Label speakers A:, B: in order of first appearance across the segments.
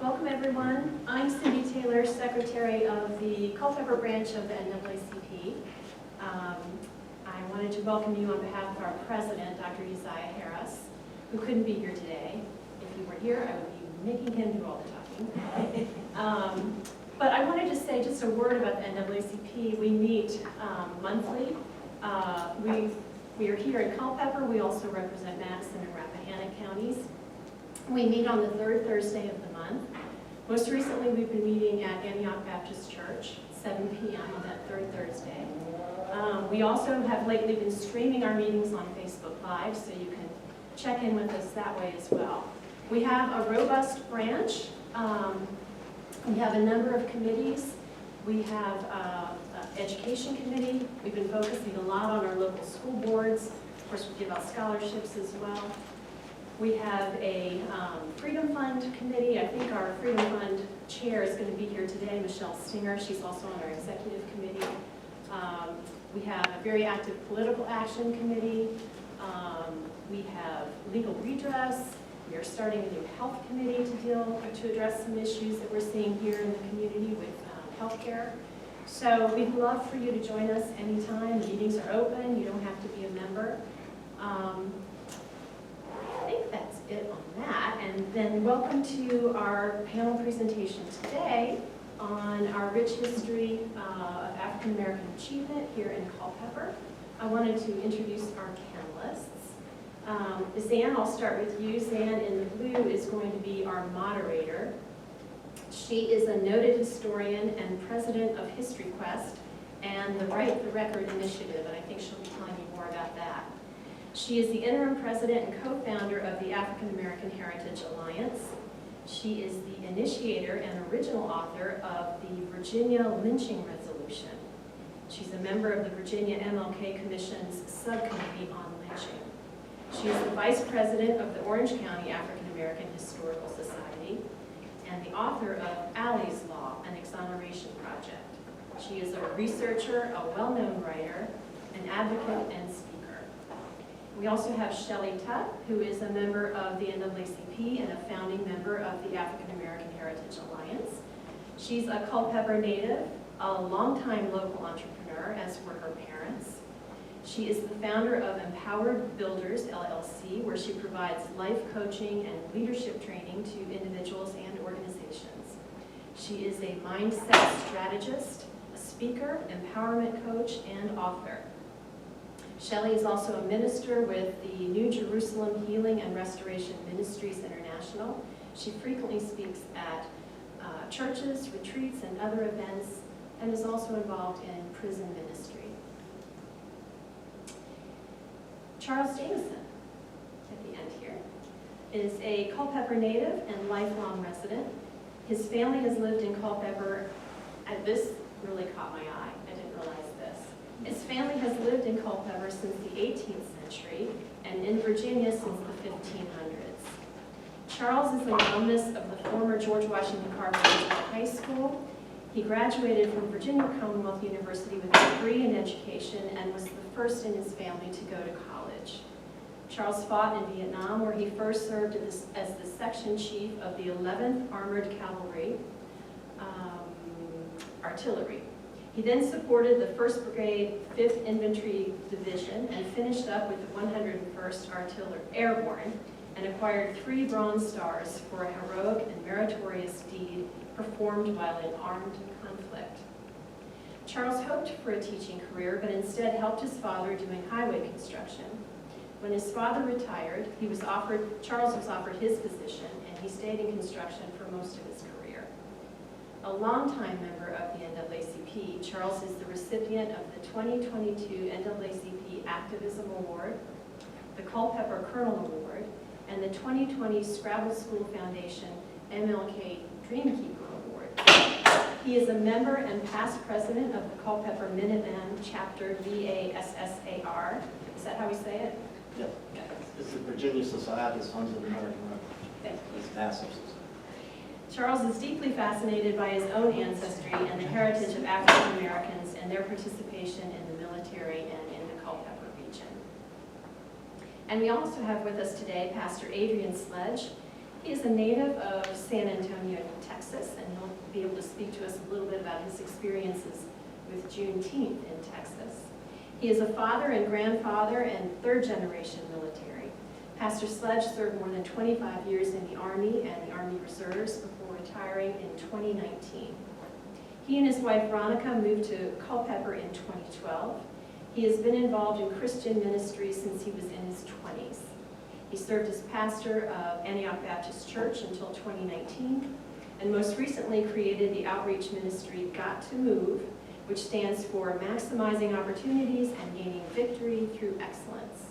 A: Welcome everyone. I'm Cindy Taylor, Secretary of the Culpeper branch of the NAACP. I wanted to welcome you on behalf of our President, Dr. Uzziah Harris, who couldn't be here today. If he were here, I would be making him do all the talking. But I wanted to say just a word about the NAACP. We meet monthly. We are here in Culpeper. We also represent Madison and Rappahannock counties. We meet on the third Thursday of the month. Most recently, we've been meeting at Antioch Baptist Church, 7 p.m. on that third Thursday. We also have lately been streaming our meetings on Facebook Live, so you can check in with us that way as well. We have a robust branch. We have a number of committees. We have an education committee. We've been focusing a lot on our local school boards. Of course, we give out scholarships as well. We have a Freedom Fund committee. I think our Freedom Fund chair is going to be here today, Michelle Stinger. She's also on our executive committee. We have a very active political action committee. We have legal redress. We are starting a new health committee to address some issues that we're seeing here in the community with healthcare. So we'd love for you to join us anytime. The meetings are open. You don't have to be a member. I think that's it on that. And then welcome to our panel presentation today on our rich history of African American achievement here in Culpeper. I wanted to introduce our panelists. Zann, I'll start with you. Zann in the blue is going to be our moderator. She is a noted historian and president of History Quest and the Write the Record Initiative, and I think she'll be telling you more about that. She is the interim president and co-founder of the African American Heritage Alliance. She is the initiator and original author of the Virginia Lynching Resolution. She's a member of the Virginia MLK Commission's subcommittee on lynching. She is the vice president of the Orange County African American Historical Society and the author of Alley's Law, an exoneration project. She is a researcher, a well-known writer, an advocate, and speaker. We also have Shelly Tutt, who is a member of the NAACP and a founding member of the African American Heritage Alliance. She's a Culpeper native, a longtime local entrepreneur, as were her parents. She is the founder of Empowered Builders, LLC, where she provides life coaching and leadership training to individuals and organizations. She is a mindset strategist, a speaker, empowerment coach, and author. Shelly is also a minister with the New Jerusalem Healing and Restoration Ministries International. She frequently speaks at churches, retreats, and other events, and is also involved in prison ministry. Charles Jameson, at the end here, is a Culpeper native and lifelong resident. His family has lived in Culpeper, and this really caught my eye. I didn't realize this. His family has lived in Culpeper since the 18th century and in Virginia since the 1500s. Charles is an alumnus of the former George Washington Carver High School. He graduated from Virginia Commonwealth University with a degree in education and was the first in his family to go to college. Charles fought in Vietnam, where he first served as the section chief of the 11th Armored Cavalry Artillery. He then supported the 1st Brigade, 5th Infantry Division, and finished up with the 101st Airborne, and acquired 3 Bronze Stars for a heroic and meritorious deed performed while in armed conflict. Charles hoped for a teaching career, but instead helped his father doing highway construction. When his father retired, Charles was offered his position, and he stayed in construction for most of his career. A longtime member of the NAACP, Charles is the recipient of the 2022 NAACP Activism Award, the Culpeper Colonel Award, and the 2020 Scrabble School Foundation MLK Dreamkeeper Award. He is a member and past president of the Culpeper Minuteman Chapter VASSAR. Is that how we say it?
B: Yep. This is Virginia Society, Sons of American Rebels. It's massive society.
A: Charles is deeply fascinated by his own ancestry and the heritage of African Americans and their participation in the military and in the Culpeper region. And we also have with us today Pastor Adrian Sledge. He is a native of San Antonio, Texas, and he'll be able to speak to us a little bit about his experiences with Juneteenth in Texas. He is a father and grandfather and third-generation military. Pastor Sledge served more than 25 years in the Army and the Army Reserves before retiring in 2019. He and his wife Veronica moved to Culpeper in 2012. He has been involved in Christian ministry since he was in his 20s. He served as pastor of Antioch Baptist Church until 2019, and most recently created the outreach ministry Got to Move, which stands for Maximizing Opportunities and Gaining Victory Through Excellence.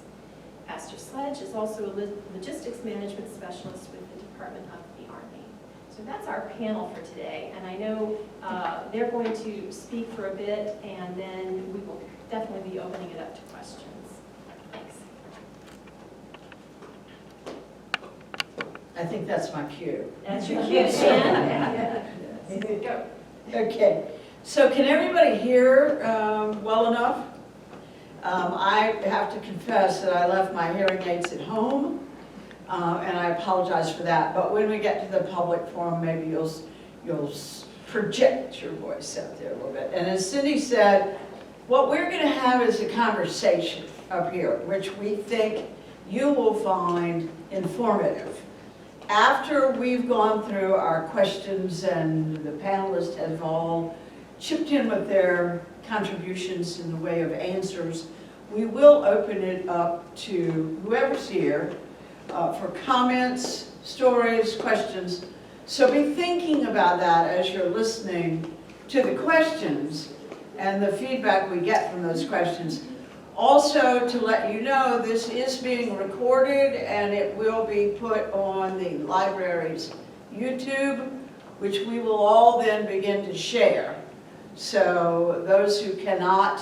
A: Pastor Sledge is also a logistics management specialist with the Department of the Army. So that's our panel for today, and I know they're going to speak for a bit, and then we will definitely be opening it up to questions. Thanks.
C: I think that's my cue.
A: That's your cue, Shan. Go.
C: Okay, so can everybody hear well enough? I have to confess that I left my hearing aids at home, and I apologize for that. But when we get to the public forum, maybe you'll project your voice out there a little bit. And as Cindy said, what we're going to have is a conversation up here, which we think you will find informative. After we've gone through our questions and the panelists have all chipped in with their contributions in the way of answers, we will open it up to whoever's here for comments, stories, questions. So be thinking about that as you're listening to the questions and the feedback we get from those questions. Also, to let you know, this is being recorded and it will be put on the library's YouTube, which we will all then begin to share. So those who cannot,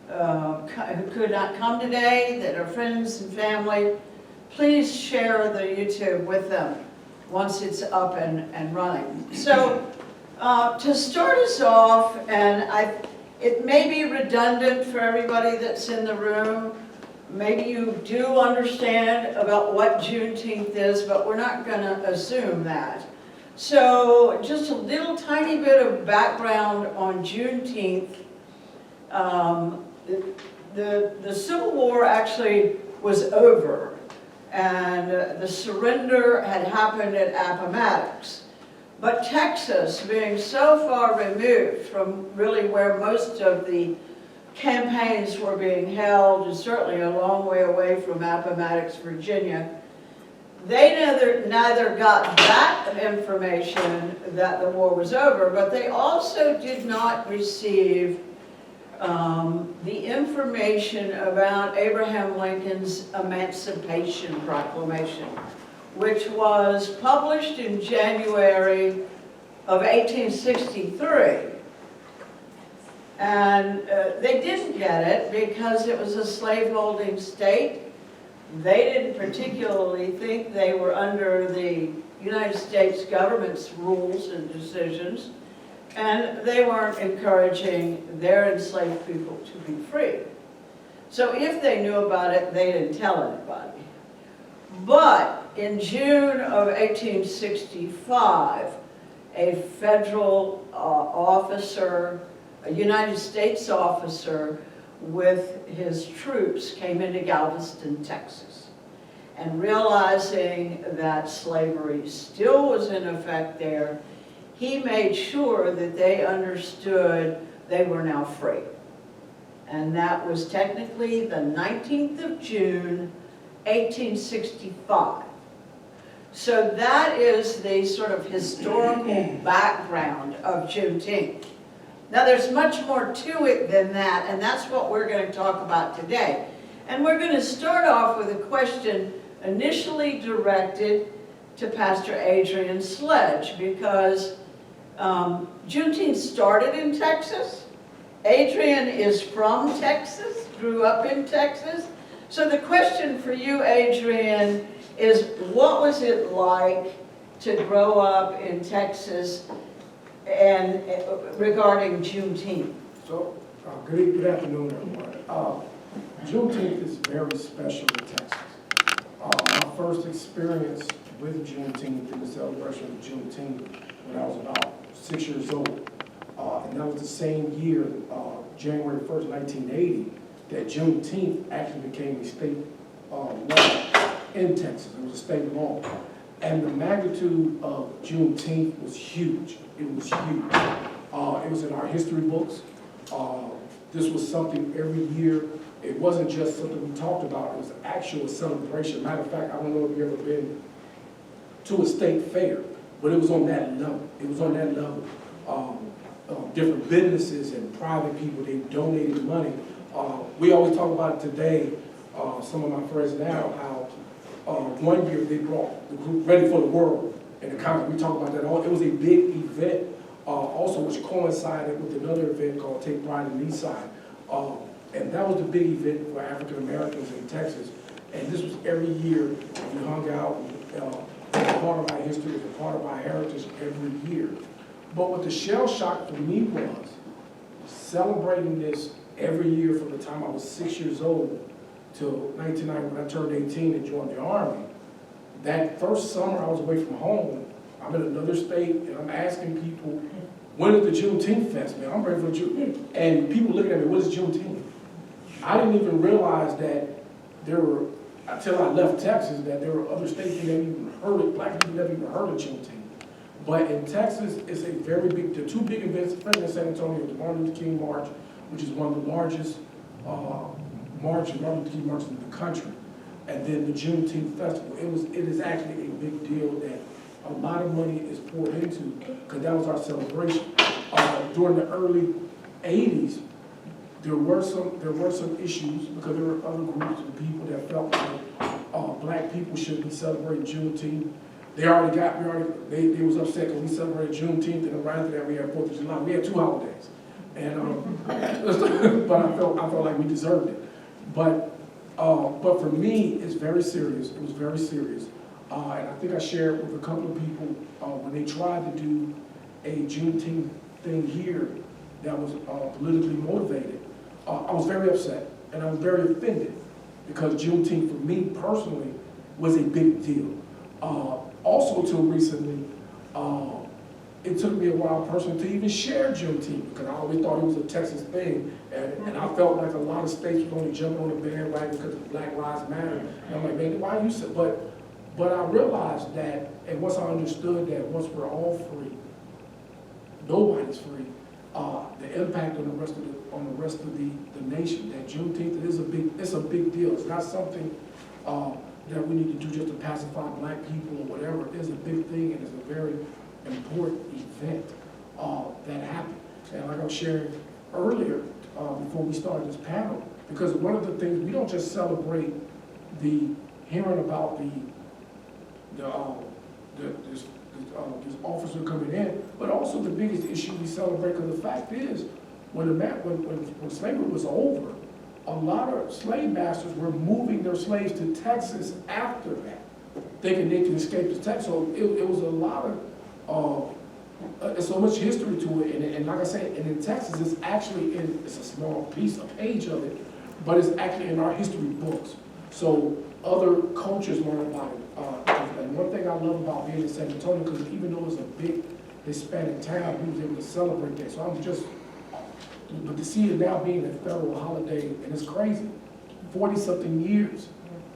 C: who could not come today, that are friends and family, please share the YouTube with them once it's up and running. So to start us off, and it may be redundant for everybody that's in the room. Maybe you do understand about what Juneteenth is, but we're not going to assume that. So just a little tiny bit of background on Juneteenth. The Civil War actually was over, and the surrender had happened at Appomattox. But Texas, being so far removed from really where most of the campaigns were being held, and certainly a long way away from Appomattox, Virginia, they neither got that information that the war was over, but they also did not receive the information about Abraham Lincoln's Emancipation Proclamation, which was published in January of 1863. And they didn't get it because it was a slaveholding state. They didn't particularly think they were under the United States government's rules and decisions, and they weren't encouraging their enslaved people to be free. So if they knew about it, they didn't tell anybody. But in June of 1865, a federal officer, a United States officer with his troops came into Galveston, Texas. And realizing that slavery still was in effect there, he made sure that they understood they were now free. And that was technically the 19th of June, 1865. So that is the sort of historical background of Juneteenth. Now there's much more to it than that, and that's what we're going to talk about today. And we're going to start off with a question initially directed to Pastor Adrian Sledge, because Juneteenth started in Texas. Adrian is from Texas, grew up in Texas. So the question for you, Adrian, is what was it like to grow up in Texas and regarding Juneteenth?
D: So, good afternoon, everyone. Juneteenth is very special in Texas. My first experience with Juneteenth and the celebration of Juneteenth when I was about 6 years old. And that was the same year, January 1st, 1980, that Juneteenth actually became a state law in Texas. It was a state law. And the magnitude of Juneteenth was huge. It was huge. It was in our history books. This was something every year. It wasn't just something we talked about. It was actual celebration. Matter of fact, I don't know if you've ever been to a state fair, but it was on that level. It was on that level. Different businesses and private people, they donated money. We always talk about it today, some of my friends now, how one year they brought the group Ready for the World in the conference. We talk about that all. It was a big event, also which coincided with another event called Take Pride in the East Side. And that was the big event for African Americans in Texas. And this was every year we hung out. It was a part of our history, it was a part of our heritage every year. But what the shell shock for me was celebrating this every year from the time I was 6 years old till 1990 when I turned 18 and joined the Army. That first summer I was away from home, I'm in another state and I'm asking people, when is the Juneteenth fest, man? I'm ready for Juneteenth. And people looking at me, what is Juneteenth? I didn't even realize that there were, until I left Texas, that there were other states that never even heard of, black people never even heard of Juneteenth. But in Texas, it's a very big, there are two big events, especially in San Antonio, the Martin Luther King March, which is one of the largest Martin Luther King marches in the country, and then the Juneteenth Festival. It is actually a big deal that a lot of money is poured into, because that was our celebration. During the early 80s, there were some issues, because there were other groups of people that felt like black people should be celebrating Juneteenth. They was upset because we celebrated Juneteenth, and right after that we had 4th of July. We had two holidays, and but I felt like we deserved it. But for me, it's very serious. It was very serious, and I think I shared with a couple of people when they tried to do a Juneteenth thing here that was politically motivated. I was very upset, and I was very offended, because Juneteenth for me personally was a big deal. Also, till recently, it took me a while personally to even share Juneteenth, because I always thought it was a Texas thing, and I felt like a lot of states were only jumping on the bandwagon because of Black Lives Matter. And I'm like, man, why you say? But I realized that, and once I understood that once we're all free, nobody's free. The impact on the rest of the nation. That Juneteenth it's a big deal. It's not something that we need to do just to pacify black people or whatever. It's a big thing, and it's a very important event that happened. And like I was sharing earlier, before we started this panel, because one of the things, we don't just celebrate the hearing about this officer coming in, but also the biggest issue we celebrate, because the fact is, when slavery was over, a lot of slave masters were moving their slaves to Texas after that, thinking they could escape to Texas. So it was a lot of, there's so much history to it, and like I said, and in Texas, it's actually it's a small piece, a page of it, but it's actually in our history books. So other cultures learn about it. And one thing I love about being in San Antonio, because even though it's a big Hispanic town, we was able to celebrate that. So but to see it now being a federal holiday, and it's crazy, 40-something years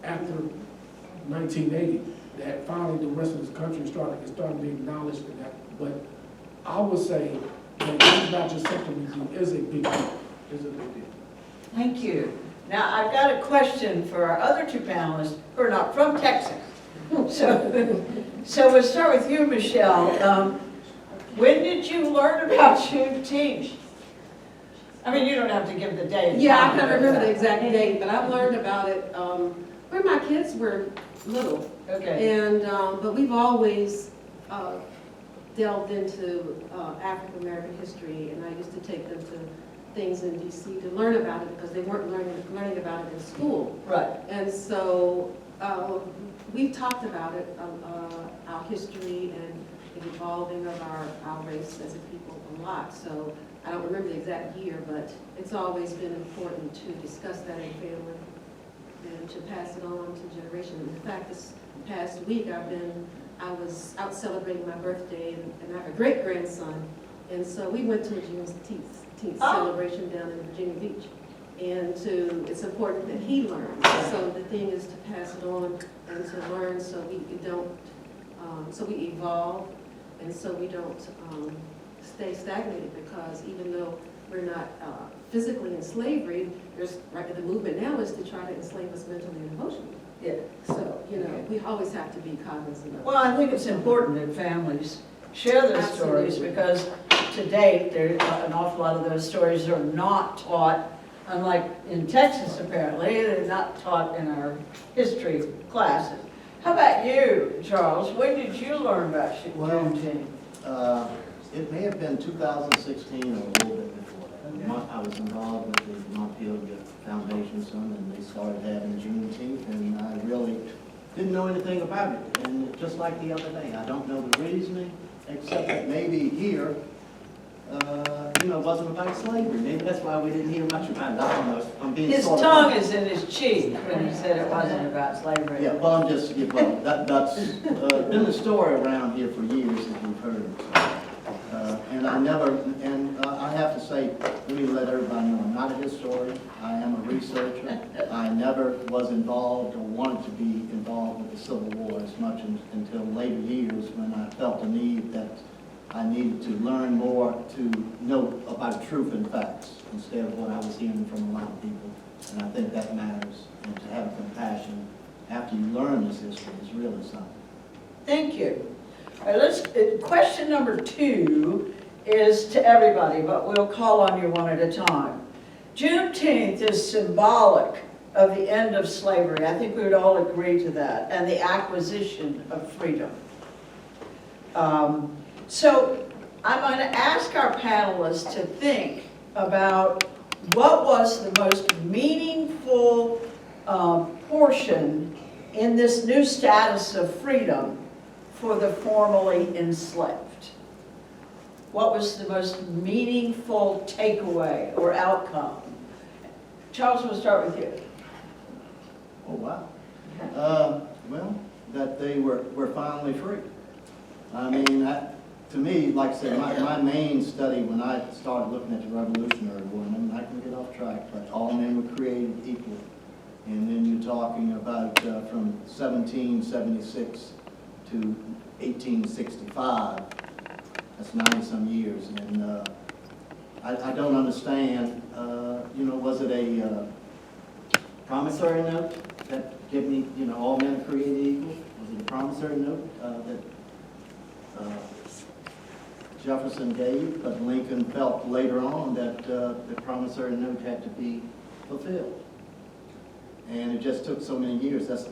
D: after 1980, that finally the rest of this country is starting to be acknowledged in that. But I would say that it's not just something we do, it's a big deal. It's a big deal.
C: Thank you. Now, I've got a question for our other two panelists who are not from Texas. So we'll start with you, Michelle. When did you learn about Juneteenth? I mean, you don't have to give the date.
E: Yeah, I can't remember the exact date, but I've learned about it when my kids were little.
C: Okay.
E: And but we've always delved into African American history, and I used to take them to things in D.C. to learn about it, because they weren't learning about it in school.
C: Right.
E: And so we've talked about it, our history and the evolving of our race as a people a lot. So I don't remember the exact year, but it's always been important to discuss that in family and to pass it on to generations. In fact, past week, I was out celebrating my birthday, and I have a great-grandson, and so we went to a Juneteenth celebration down in Virginia Beach. And it's important that he learns. So the thing is to pass it on and to learn so we don't, so we evolve, and so we don't stay stagnated, because even though we're not physically in slavery, the movement now is to try to enslave us mentally and emotionally.
C: Yeah.
E: So, we always have to be cognizant of it.
C: Well, I think it's important that families share their stories,
E: Absolutely.
C: because to date, there an awful lot of those stories are not taught. Unlike in Texas, apparently, they're not taught in our history classes. How about you, Charles? When did you learn about Juneteenth?
B: It may have been 2016 or a little bit before that. I was involved with the Montpelier Foundation Son, and they started having Juneteenth, and I really didn't know anything about it. And just like the other day, I don't know the reasoning, except that maybe here, it wasn't about slavery. Maybe that's why we didn't hear much about it. I don't know. I'm being
C: His
B: sort of
C: tongue is in his cheek when he said it wasn't about slavery.
B: Yeah, well, that's been the story around here for years, as you've heard. And I have to say, let me let everybody know, I'm not a historian. I am a researcher. I never was involved or wanted to be involved with the Civil War as much until later years, when I felt the need that I needed to learn more to know about truth and facts instead of what I was hearing from a lot of people. And I think that matters. And to have compassion after you learn this history is really something.
C: Thank you. All right, question number 2 is to everybody, but we'll call on you one at a time. Juneteenth is symbolic of the end of slavery. I think we would all agree to that, and the acquisition of freedom. So I'm going to ask our panelists to think about what was the most meaningful portion in this new status of freedom for the formerly enslaved. What was the most meaningful takeaway or outcome? Charles, we'll start with you.
B: Oh, wow. Well, that they were finally free. I mean, to me, like I said, my main study when I started looking at the Revolutionary War, and I can get off track, but all men were created equal. And then you're talking about from 1776 to 1865, that's 90-some years. And I don't understand, was it a promissory note that gave me, all men are created equal? Was it a promissory note that Jefferson gave, but Lincoln felt later on that the promissory note had to be fulfilled? And it just took so many years. That's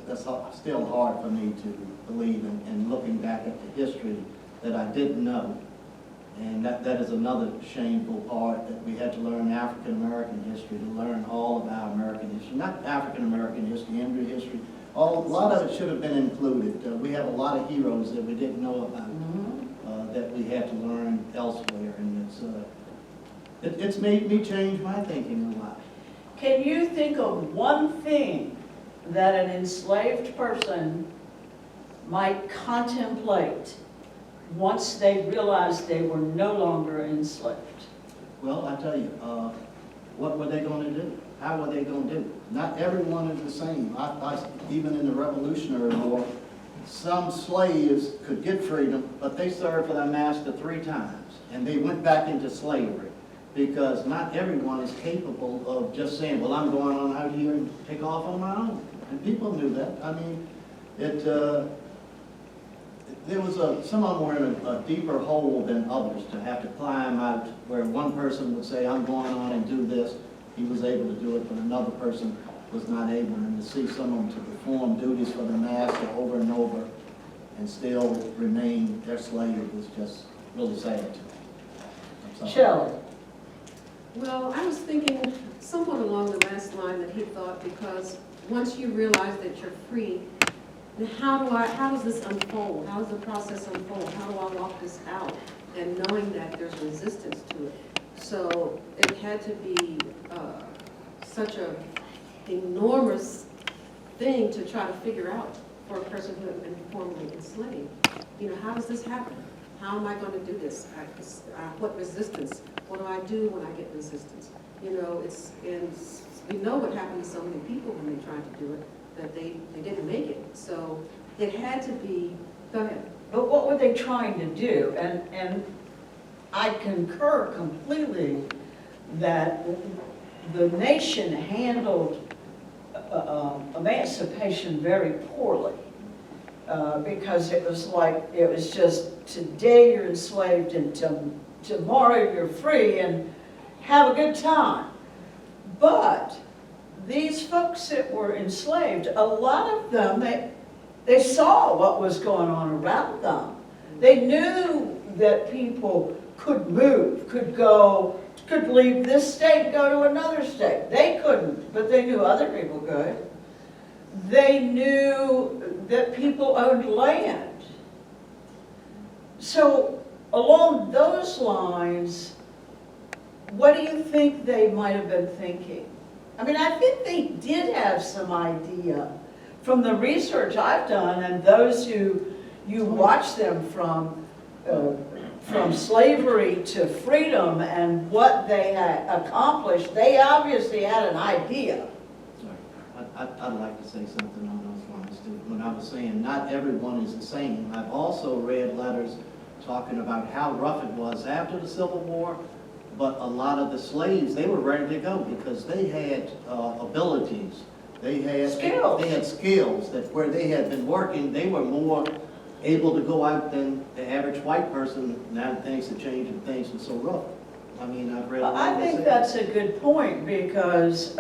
B: still hard for me to believe, and looking back at the history that I didn't know. And that is another shameful part, that we had to learn African American history, to learn all about American history. Not African American history, Indian history. A lot of it should have been included. We have a lot of heroes that we didn't know about, that we had to learn elsewhere. And it's made me change my thinking a lot.
C: Can you think of one thing that an enslaved person might contemplate once they realized they were no longer enslaved?
B: Well, I tell you, what were they going to do? How were they going to do? Not everyone is the same. Even in the Revolutionary War, some slaves could get freedom, but they served for their master 3 times, and they went back into slavery, because not everyone is capable of just saying, well, I'm going on out here and take off on my own. And people knew that. I mean, there was some of them were in a deeper hole than others, to have to climb out, where one person would say, I'm going on and do this. He was able to do it, but another person was not able. And to see some of them to perform duties for the master over and over and still remain their slave was just really sad to me.
C: Shelly.
E: Well, I was thinking somewhat along the last line that he thought, because once you realize that you're free, then how does this unfold? How does the process unfold? How do I walk this out? And knowing that there's resistance to it. So it had to be such an enormous thing to try to figure out for a person who had been formerly enslaved. You know, how does this happen? How am I going to do this? What resistance? What do I do when I get resistance? You know, and we know what happened to so many people when they tried to do it, that they didn't make it. So it had to be, go ahead.
C: But what were they trying to do? And I concur completely that the nation handled emancipation very poorly. Because it was just, today you're enslaved and tomorrow you're free and have a good time. But these folks that were enslaved, a lot of them, they saw what was going on around them. They knew that people could move, could leave this state and go to another state. They couldn't, but they knew other people could. They knew that people owned land. So along those lines, what do you think they might have been thinking? I mean, I think they did have some idea from the research I've done and those who you watch them from slavery to freedom and what they had accomplished. They obviously had an idea.
B: I'd like to say something on those lines too. When I was saying not everyone is the same, I've also read letters talking about how rough it was after the Civil War, but a lot of the slaves, they were ready to go because they had abilities. They had skills. They had skills that where they had been working, they were more able to go out than the average white person. Now things have changed and things are so rough. I mean, I've read.
C: I think that's a good point because,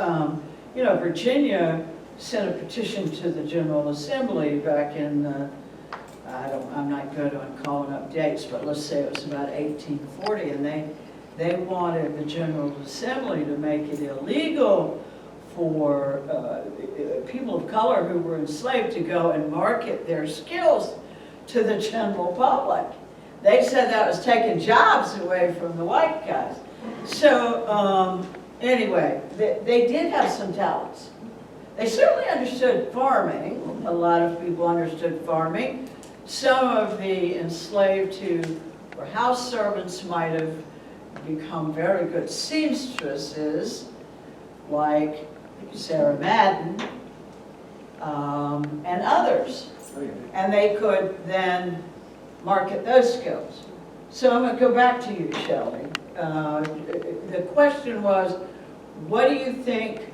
C: you know, Virginia sent a petition to the General Assembly back in, I'm not good on calling up dates, but let's say it was about 1840, and they wanted the General Assembly to make it illegal for people of color who were enslaved to go and market their skills to the general public. They said that was taking jobs away from the white guys. So anyway, they did have some talents. They certainly understood farming. A lot of people understood farming. Some of the enslaved who were house servants might have become very good seamstresses, like Sarah Madden and others. And they could then market those skills. So I'm going to go back to you, Shelly. The question was, what do you think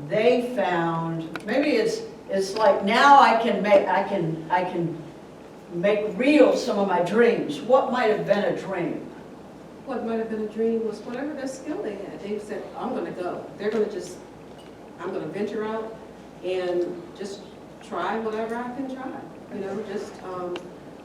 C: they found? Maybe it's like now I can make real some of my dreams. What might have been a dream?
E: What might have been a dream was whatever their skill they had. They said, I'm going to go. They're going to I'm going to venture out and just try whatever I can try. You know, just,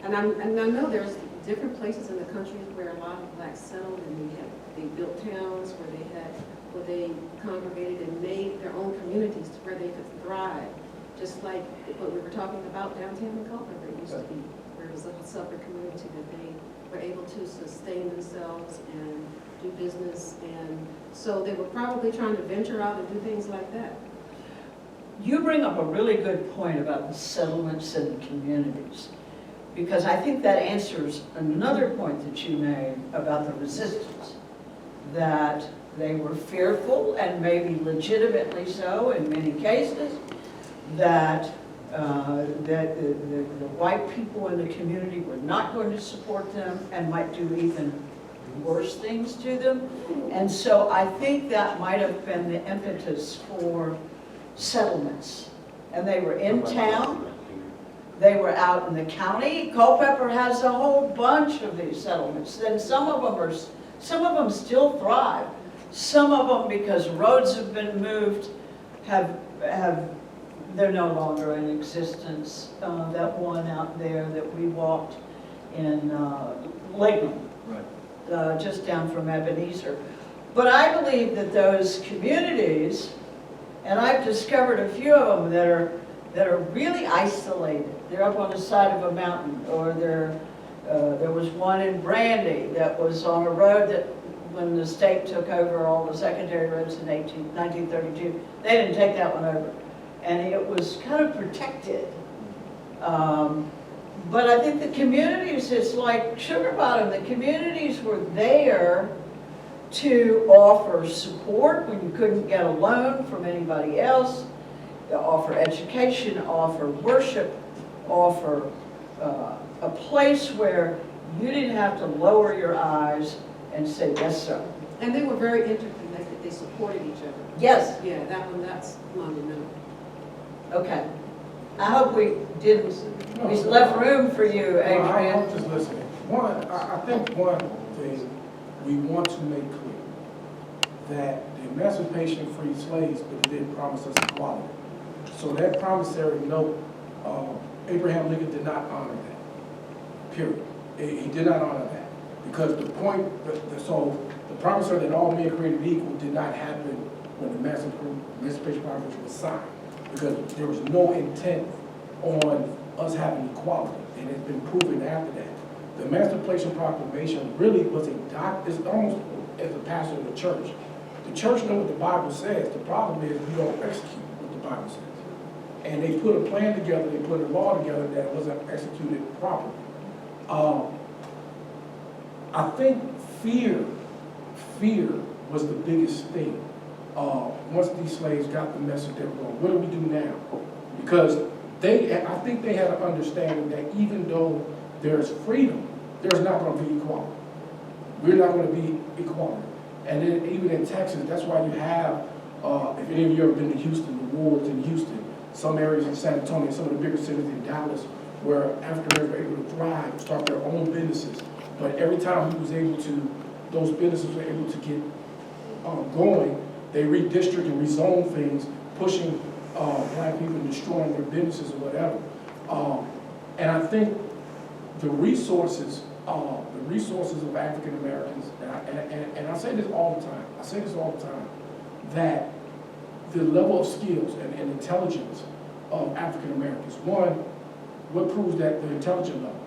E: and I know there's different places in the country where a lot of blacks settled and they built towns where they congregated and made their own communities to where they could thrive. Just like what we were talking about downtown in Culpeper used to be, where it was a separate community that they were able to sustain themselves and do business. And so they were probably trying to venture out and do things like that.
C: You bring up a really good point about the settlements and the communities, because I think that answers another point that you made about the resistance, that they were fearful, and maybe legitimately so in many cases, that the white people in the community were not going to support them and might do even worse things to them. And so I think that might have been the impetus for settlements. And they were in town, they were out in the county. Culpeper has a whole bunch of these settlements. Then some of them still thrive. Some of them, because roads have been moved, they're no longer in existence. That one out there that we walked in Layton, right, just down from Ebenezer. But I believe that those communities, and I've discovered a few of them that are really isolated. They're up on the side of a mountain, or there was one in Brandy that was on a road that when the state took over all the secondary roads in 1932, they didn't take that one over. And it was kind of protected. But I think the communities, it's like Sugar Bottom, the communities were there to offer support when you couldn't get a loan from anybody else, to offer education, offer worship, offer a place where you didn't have to lower your eyes and say, yes, sir.
E: And they were very interconnected, they supported each other.
C: Yes,
E: Yeah, that's monumental.
C: okay. I hope we didn't, we left room for you, Adrian.
D: I'm just listening. I think one thing we want to make clear, that the emancipation-free slaves, but it didn't promise us equality. So that promissory note, Abraham Lincoln did not honor that, period. He did not honor that. Because the point, so the promissory that all men are created equal did not happen when the Emancipation Proclamation was signed. Because there was no intent on us having equality, and it's been proven after that. The Emancipation Proclamation really was it's almost as a pastor of the church. The church knows what the Bible says. The problem is we don't execute what the Bible says. And they put a plan together, they put a law together that wasn't executed properly. I think fear was the biggest thing. Once these slaves got the message, they were going, what do we do now? Because I think they had an understanding that even though there's freedom, there's not going to be equality. We're not going to be equality. And then even in Texas, that's why you have, if any of you have ever been to Houston, the wards in Houston, some areas in San Antonio, some of the bigger cities in Dallas, where African Americans were able to thrive, start their own businesses. But every time he was able to, those businesses were able to get going, they redistrict and rezone things, pushing black people and destroying their businesses or whatever. And I think the resources of African Americans, and I say this all the time, that the level of skills and intelligence of African Americans, one, what proves that the intelligent level?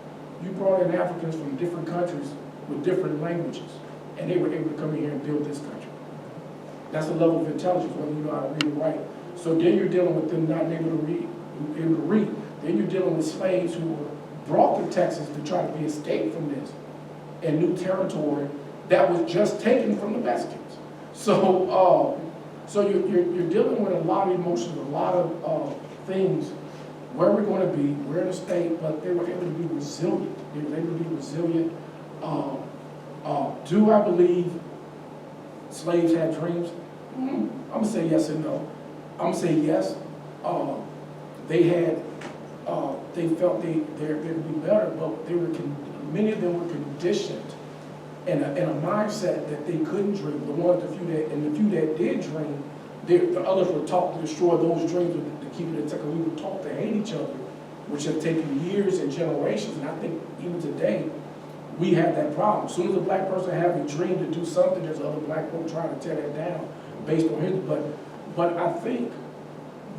D: You brought in Africans from different countries with different languages, and they were able to come in here and build this country. That's a level of intelligence, whether you know how to read and write. So then you're dealing with them not able to read. Then you're dealing with slaves who were brought to Texas to try to be escaped from this and new territory that was just taken from the Mexicans. So you're dealing with a lot of emotions, a lot of things. Where we're going to be, we're in a state, but they were able to be resilient. They were able to be resilient. Do I believe slaves had dreams? I'm going to say yes and no. I'm going to say yes. They felt they could be better, but many of them were conditioned in a mindset that they couldn't dream. The few that did dream, the others were taught to destroy those dreams to keep it intact. We were taught to hate each other, which have taken years and generations. And I think even today, we have that problem. As soon as a black person has a dream to do something, there's other black people trying to tear that down based on his. But I think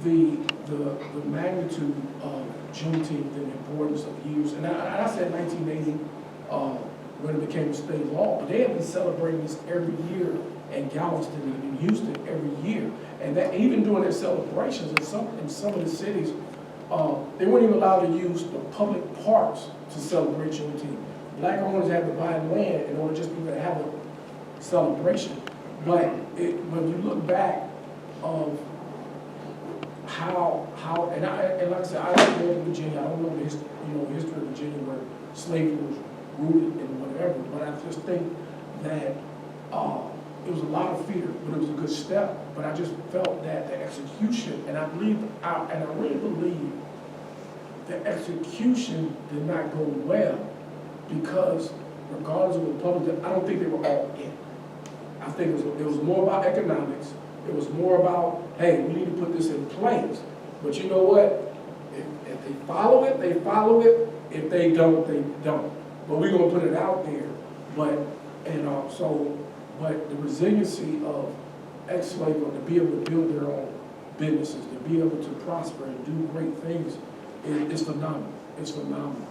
D: the magnitude of Juneteenth and the importance of years, and I said 1980 when it became a state law, but they have been celebrating this every year in Galveston and in Houston every year. And that even during their celebrations in some of the cities, they weren't even allowed to use the public parks to celebrate Juneteenth. Black owners had to buy land in order just to have a celebration. But when you look back of how and like I said, I don't know Virginia. I don't know the history of Virginia where slavery was rooted and whatever. But I just think that it was a lot of fear, but it was a good step. But I just felt that the execution, and I really believe the execution did not go well because regardless of the public, I don't think they were all in. I think it was more about economics. It was more about, hey, we need to put this in place. But you know what? If they follow it, they follow it. If they don't, they don't. But we're going to put it out there. But the resiliency of ex-slaves to be able to build their own businesses, to be able to prosper and do great things, is phenomenal. It's phenomenal.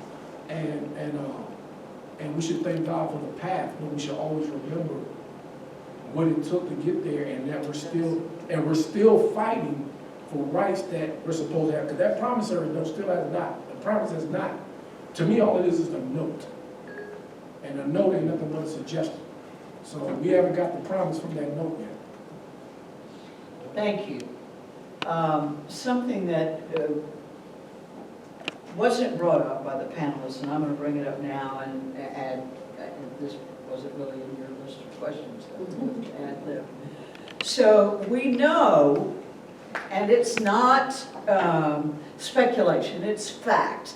D: And we should thank God for the path, but we should always remember what it took to get there, and that we're still fighting for rights that we're supposed to have. Because that promissory note still has not. The The promise is not. To me, all it is a note. And a note ain't nothing but a suggestion. So we haven't got the promise from that note yet.
C: Thank you. Something that wasn't brought up by the panelists, and I'm going to bring it up now and add, this wasn't really in your list of questions, ad lib. So we know, and it's not speculation, it's fact,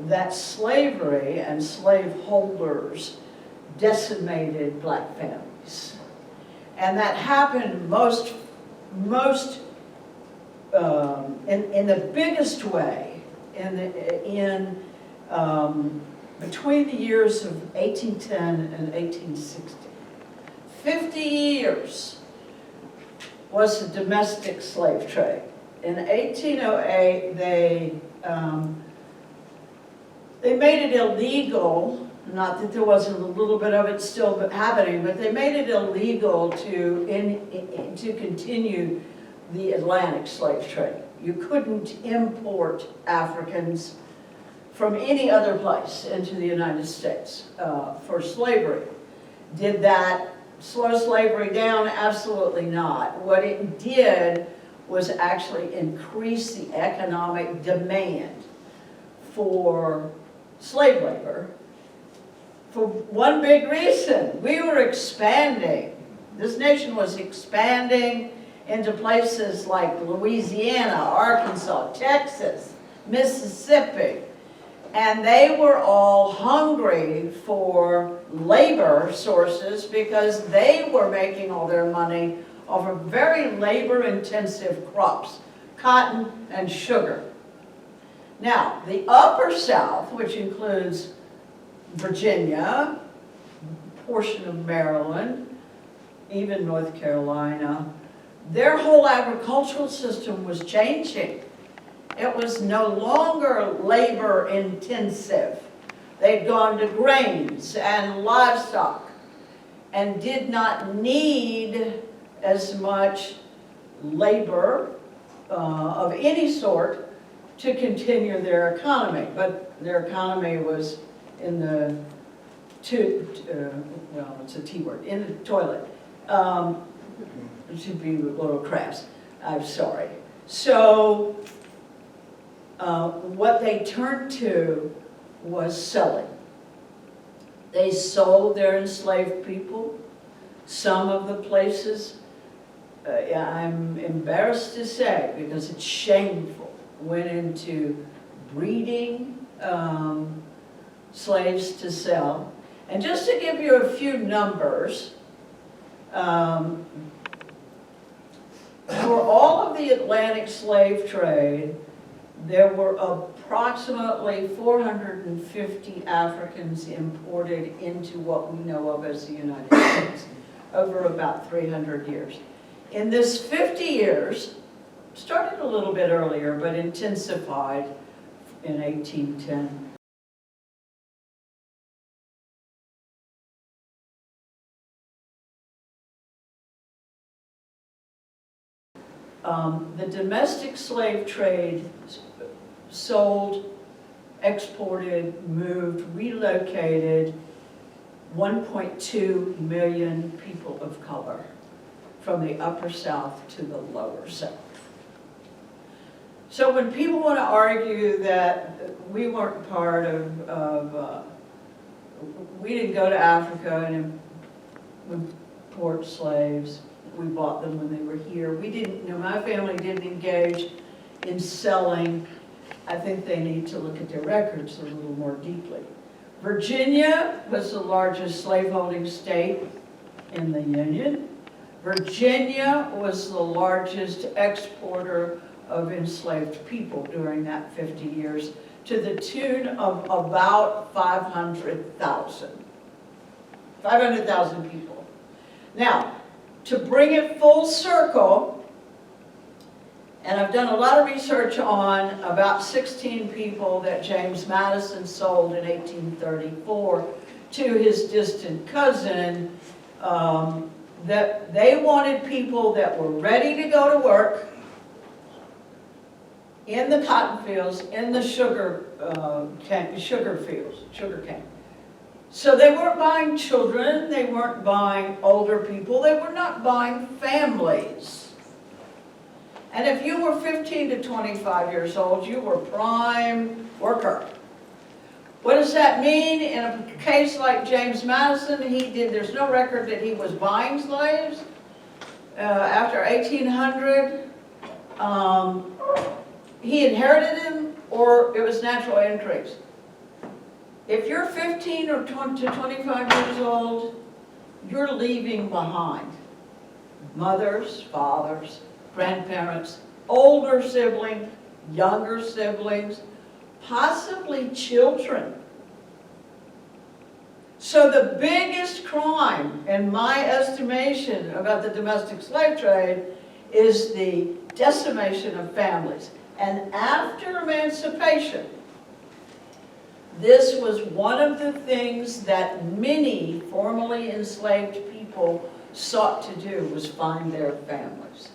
C: that slavery and slaveholders decimated black families. And that happened most in the biggest way between the years of 1810 and 1860. 50 years was the domestic slave trade. In 1808, they made it illegal, not that there wasn't a little bit of it still happening, but they made it illegal to continue the Atlantic slave trade. You couldn't import Africans from any other place into the United States for slavery. Did that slow slavery down? Absolutely not. What it did was actually increase the economic demand for slave labor for one big reason. We were expanding. This nation was expanding into places like Louisiana, Arkansas, Texas, Mississippi, and they were all hungry for labor sources because they were making all their money off of very labor-intensive crops, cotton and sugar. Now, the Upper South, which includes Virginia, a portion of Maryland, even North Carolina, their whole agricultural system was changing. It was no longer labor intensive. They'd gone to grains and livestock and did not need as much labor of any sort to continue their economy. But their economy was in the, well, it's a T word, in the toilet. It should be little crabs. I'm sorry. So what they turned to was selling. They sold their enslaved people. Some of the places, I'm embarrassed to say, because it's shameful, went into breeding slaves to sell. And just to give you a few numbers, for all of the Atlantic slave trade, there were approximately 450 Africans imported into what we know of as the United States over about 300 years. In this 50 years, started a little bit earlier, but intensified in 1810. The domestic slave trade sold, exported, moved, relocated 1.2 million people of color from the Upper South to the Lower South. So when people want to argue that we weren't part of we didn't go to Africa and import slaves, we bought them when they were here. We didn't, my family didn't engage in selling. I think they need to look at their records a little more deeply. Virginia was the largest slaveholding state in the Union. Virginia was the largest exporter of enslaved people during that 50 years, to the tune of about 500,000. 500,000 people. Now, to bring it full circle, and I've done a lot of research on about 16 people that James Madison sold in 1834 to his distant cousin, that they wanted people that were ready to go to work, in the cotton fields, in the sugar fields, sugar cane. So they weren't buying children, they weren't buying older people, they were not buying families. And if you were 15 to 25 years old, you were prime worker. What does that mean? In a case like James Madison, there's no record that he was buying slaves. After 1800, he inherited them or it was natural increase. If you're 15 or 20 to 25 years old, you're leaving behind mothers, fathers, grandparents, older siblings, younger siblings, possibly children. So the biggest crime, in my estimation, about the domestic slave trade is the decimation of families. And after emancipation, this was one of the things that many formerly enslaved people sought to do, was find their families.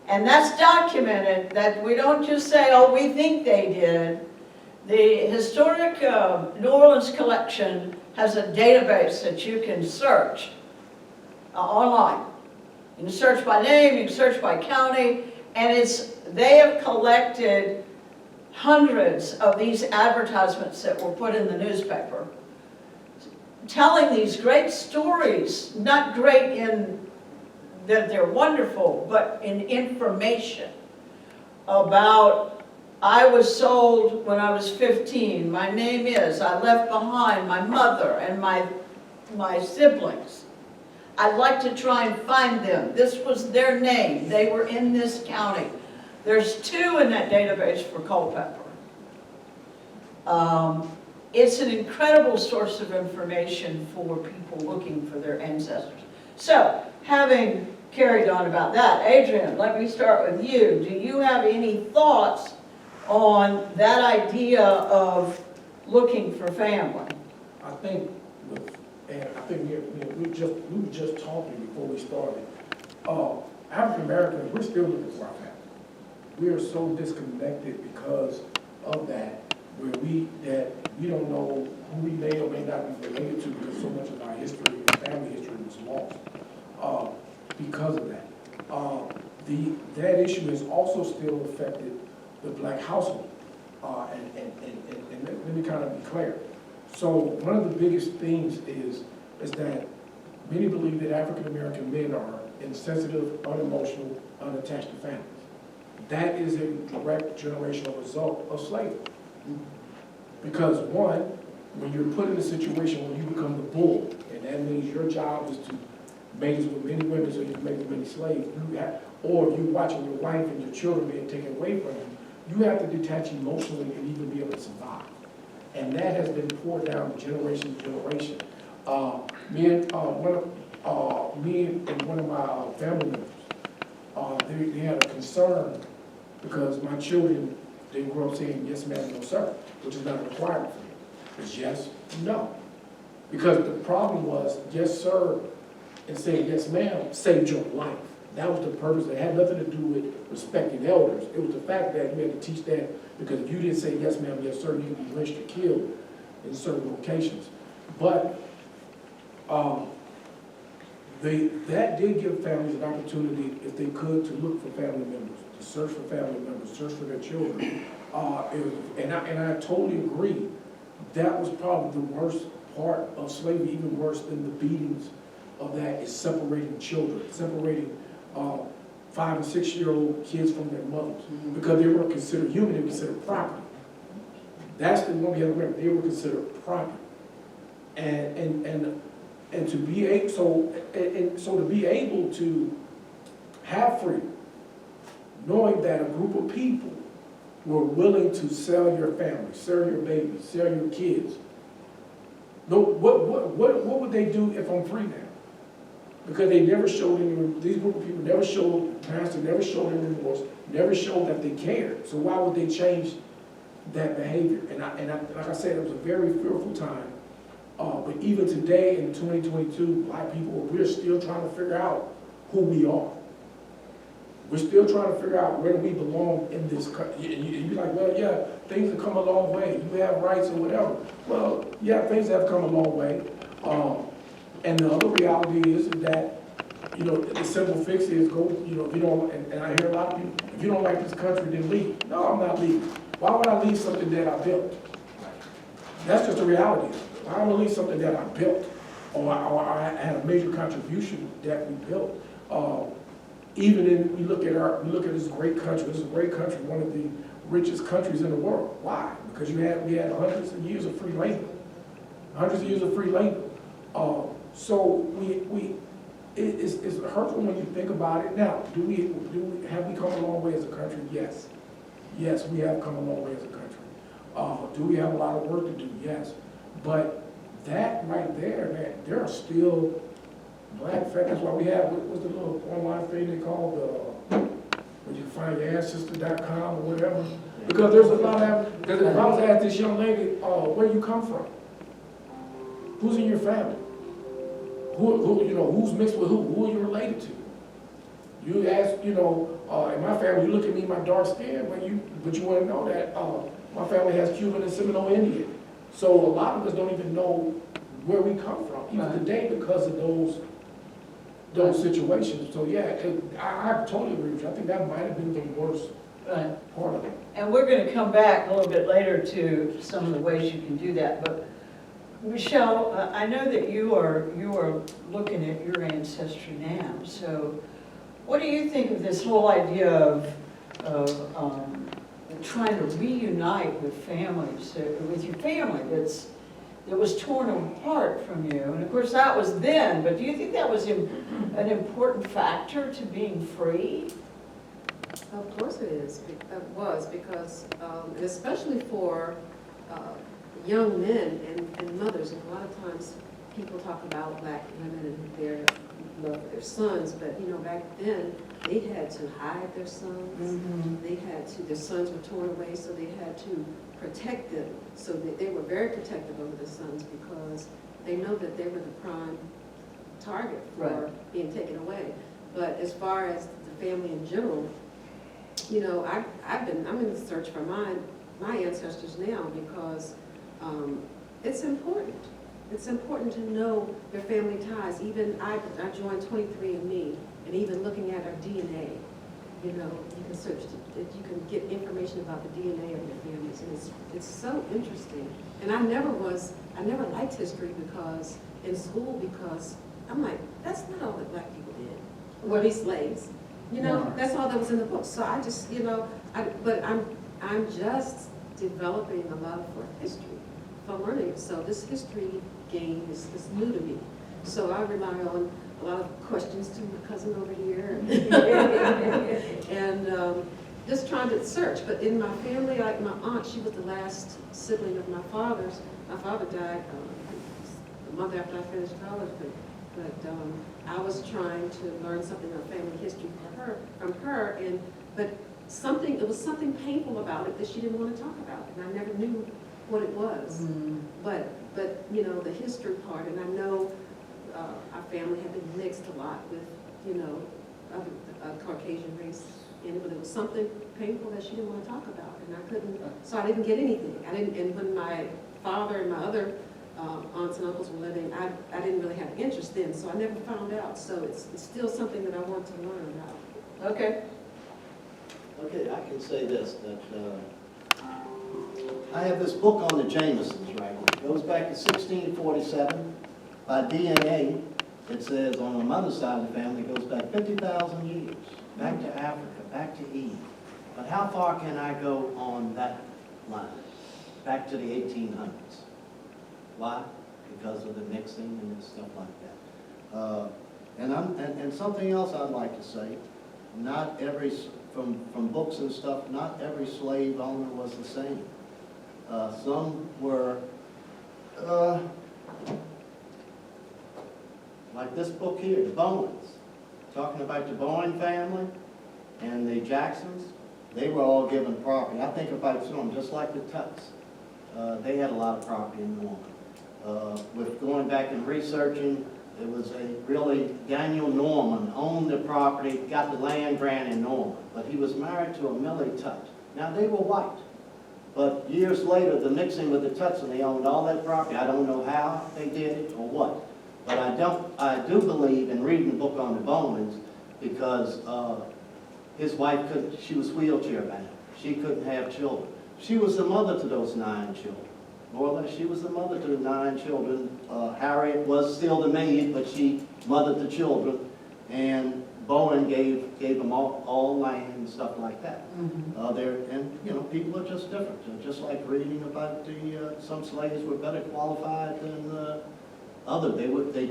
C: And that's documented, that we don't just say, oh, we think they did. The historic New Orleans collection has a database that you can search online. You can search by name, you can search by county, and they have collected hundreds of these advertisements that were put in the newspaper, telling these great stories, not great in that they're wonderful, but in information about, I was sold when I was 15, my name is, I left behind my mother and my siblings. I'd like to try and find them. This was their name. They were in this county. There's 2 in that database for Culpeper. It's an incredible source of information for people looking for their ancestors. So, having carried on about that, Adrian, let me start with you. Do you have any thoughts on that idea of looking for family?
D: I think, we were just talking before we started. African Americans, we're still looking for our family. We are so disconnected because of that, where we don't know who we may or may not be related to, because so much of our history and family history was lost because of that. That issue has also still affected the black household. And let me kind of be clear. So one of the biggest things is that many believe that African American men are insensitive, unemotional, unattached to families. That is a direct generational result of slavery. Because one, when you're put in a situation where you become the bull, and that means your job is to mate with many women so you can make as many slaves, or you're watching your wife and your children being taken away from you, you have to detach emotionally and even be able to survive. And that has been poured down generation to generation. Me and one of my family members, they had a concern because my children didn't grow up saying yes ma'am, no sir, which is not a requirement for me. It's yes, no. Because the problem was yes sir and saying yes ma'am saved your life. That was the purpose. It had nothing to do with respecting elders. It was the fact that you had to teach that, because if you didn't say yes ma'am, yes sir, you could be lynched or killed in certain locations. But that did give families an opportunity, if they could, to look for family members, to search for family members, search for their children. And I totally agree. That was probably the worst part of slavery, even worse than the beatings of that, is separating children, separating 5 and 6 year old kids from their mothers, because they weren't considered human, they were considered property. That's the one we have to remember. They were considered property, and to be able, so to be able to have freedom, knowing that a group of people were willing to sell your family, sell your babies, sell your kids. No, what would they do if I'm free now? Because they never showed any, these group of people never showed, pastor never showed any remorse, never showed that they cared. So why would they change that behavior? And like I said, it was a very fearful time. But even today in 2022, black people, we're still trying to figure out who we are. We're still trying to figure out where do we belong in this country. You're like, well, yeah, things have come a long way. You have rights or whatever. Well, yeah, things have come a long way. And the other reality is that, you know, the simple fix is go, you know, if you don't, and I hear a lot of people, if you don't like this country, then leave. No, I'm not leaving. Why would I leave something that I built? That's just the reality. Why would I leave something that I built? Or I had a major contribution that we built. Even in, we look at this great country. This is a great country, one of the richest countries in the world. Why? Because we had hundreds of years of free labor. Hundreds of years of free labor. So it's hurtful when you think about it. Now, have we come a long way as a country? Yes. Yes, we have come a long way as a country. Do we have a lot of work to do? Yes. But that right there, man, there are still black families. That's why we have, what's the little online thing they call where you can find your ancestor.com or whatever. Because there's a lot of, because if I was to ask this young lady, where you come from? Who's in your family? Who you know, who's mixed with who? Who are you related to? You ask, you know, in my family, you look at me, my dark skin, but you want to know that my family has Cuban and Seminole Indian. So a lot of us don't even know where we come from, even today, because of those situations. So yeah, I totally agree with you. I think that might have been the worst part of it.
C: And we're going to come back a little bit later to some of the ways you can do that. But Michelle, I know that you are looking at your ancestry now. So what do you think of this whole idea of trying to reunite with families, with your family that was torn apart from you? And of course that was then, but do you think that was an important factor to being free?
E: Of course it is. It was, because, and especially for young men and mothers, and a lot of times people talk about black women and their love for their sons, but you know, back then they had to hide their sons. Mm-hmm. Their sons were torn away, so they had to protect them. So they were very protective over their sons because they know that they were the prime target for being taken away. But as far as the family in general, you know, I'm in the search for my ancestors now because it's important. It's important to know your family ties. Even I joined 23andMe, and even looking at our DNA, you know, you can search, you can get information about the DNA of your families, and it's so interesting. And I never liked history because in school, because I'm like, that's not all that black people did. Or be slaves. You know, that's all that was in the book. So I just, you know, but I'm just developing a love for history, for learning. So this history game is new to me. So I rely on a lot of questions to my cousin over here, and just trying to search. But in my family, like my aunt, she was the last sibling of my father's. My father died a month after I finished college, but I was trying to learn something of family history from her, but it was something painful about it that she didn't want to talk about, and I never knew what it was. But you know, the history part, and I know our family had been mixed a lot with, you know, other Caucasian race, but it was something painful that she didn't want to talk about, and I couldn't, so I didn't get anything. And when my father and my other aunts and uncles were living, I didn't really have interest in, so I never found out. So it's still something that I want to learn about.
C: Okay.
B: Okay, I can say this, that I have this book on the Jamesons, right? It goes back to 1647. By DNA, it says on the mother's side of the family, it goes back 50,000 years, back to Africa, back to Eve. But how far can I go on that line? Back to the 1800s. Why? Because of the mixing and stuff like that. And something else I'd like to say, not every, from books and stuff, not every slave owner was the same. Some were, like this book here, the Bowens, talking about the Bowen family and the Jacksons. They were all given property. I think about some, just like the Tutts. They had a lot of property in New Orleans. With going back and researching, It was Daniel Norman owned the property, got the land grant in Norman, but he was married to a Millie Tutt. Now, they were white, but years later, the mixing with the Tutts, and they owned all that property. I don't know how they did it or what, but I do believe in reading the book on the Bowmans, because his wife she was wheelchair bound. She couldn't have children. She was the mother to those 9 children. More or less, she was the mother to the 9 children. Harriet was still the maid, but she mothered the children. And Bowen gave them all land and stuff like that. People are just different. Just like reading about some slaves were better qualified than others. They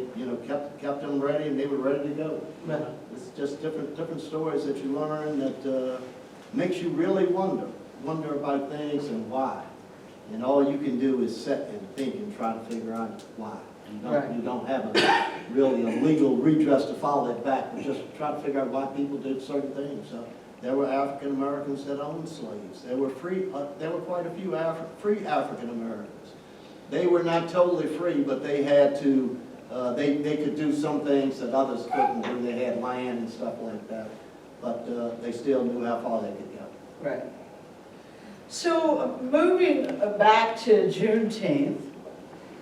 B: kept them ready, and they were ready to go.
C: Right.
B: It's just different stories that you learn that makes you really wonder about things and why. And all you can do is sit and think and try to figure out why. You don't have really a legal redress to follow that back, but just try to figure out why people did certain things. There were African Americans that owned slaves. There were quite a few free African Americans. They were not totally free, but they had to. They could do some things that others couldn't do. They had land and stuff like that, but they still knew how far they could go.
C: Right. So moving back to Juneteenth,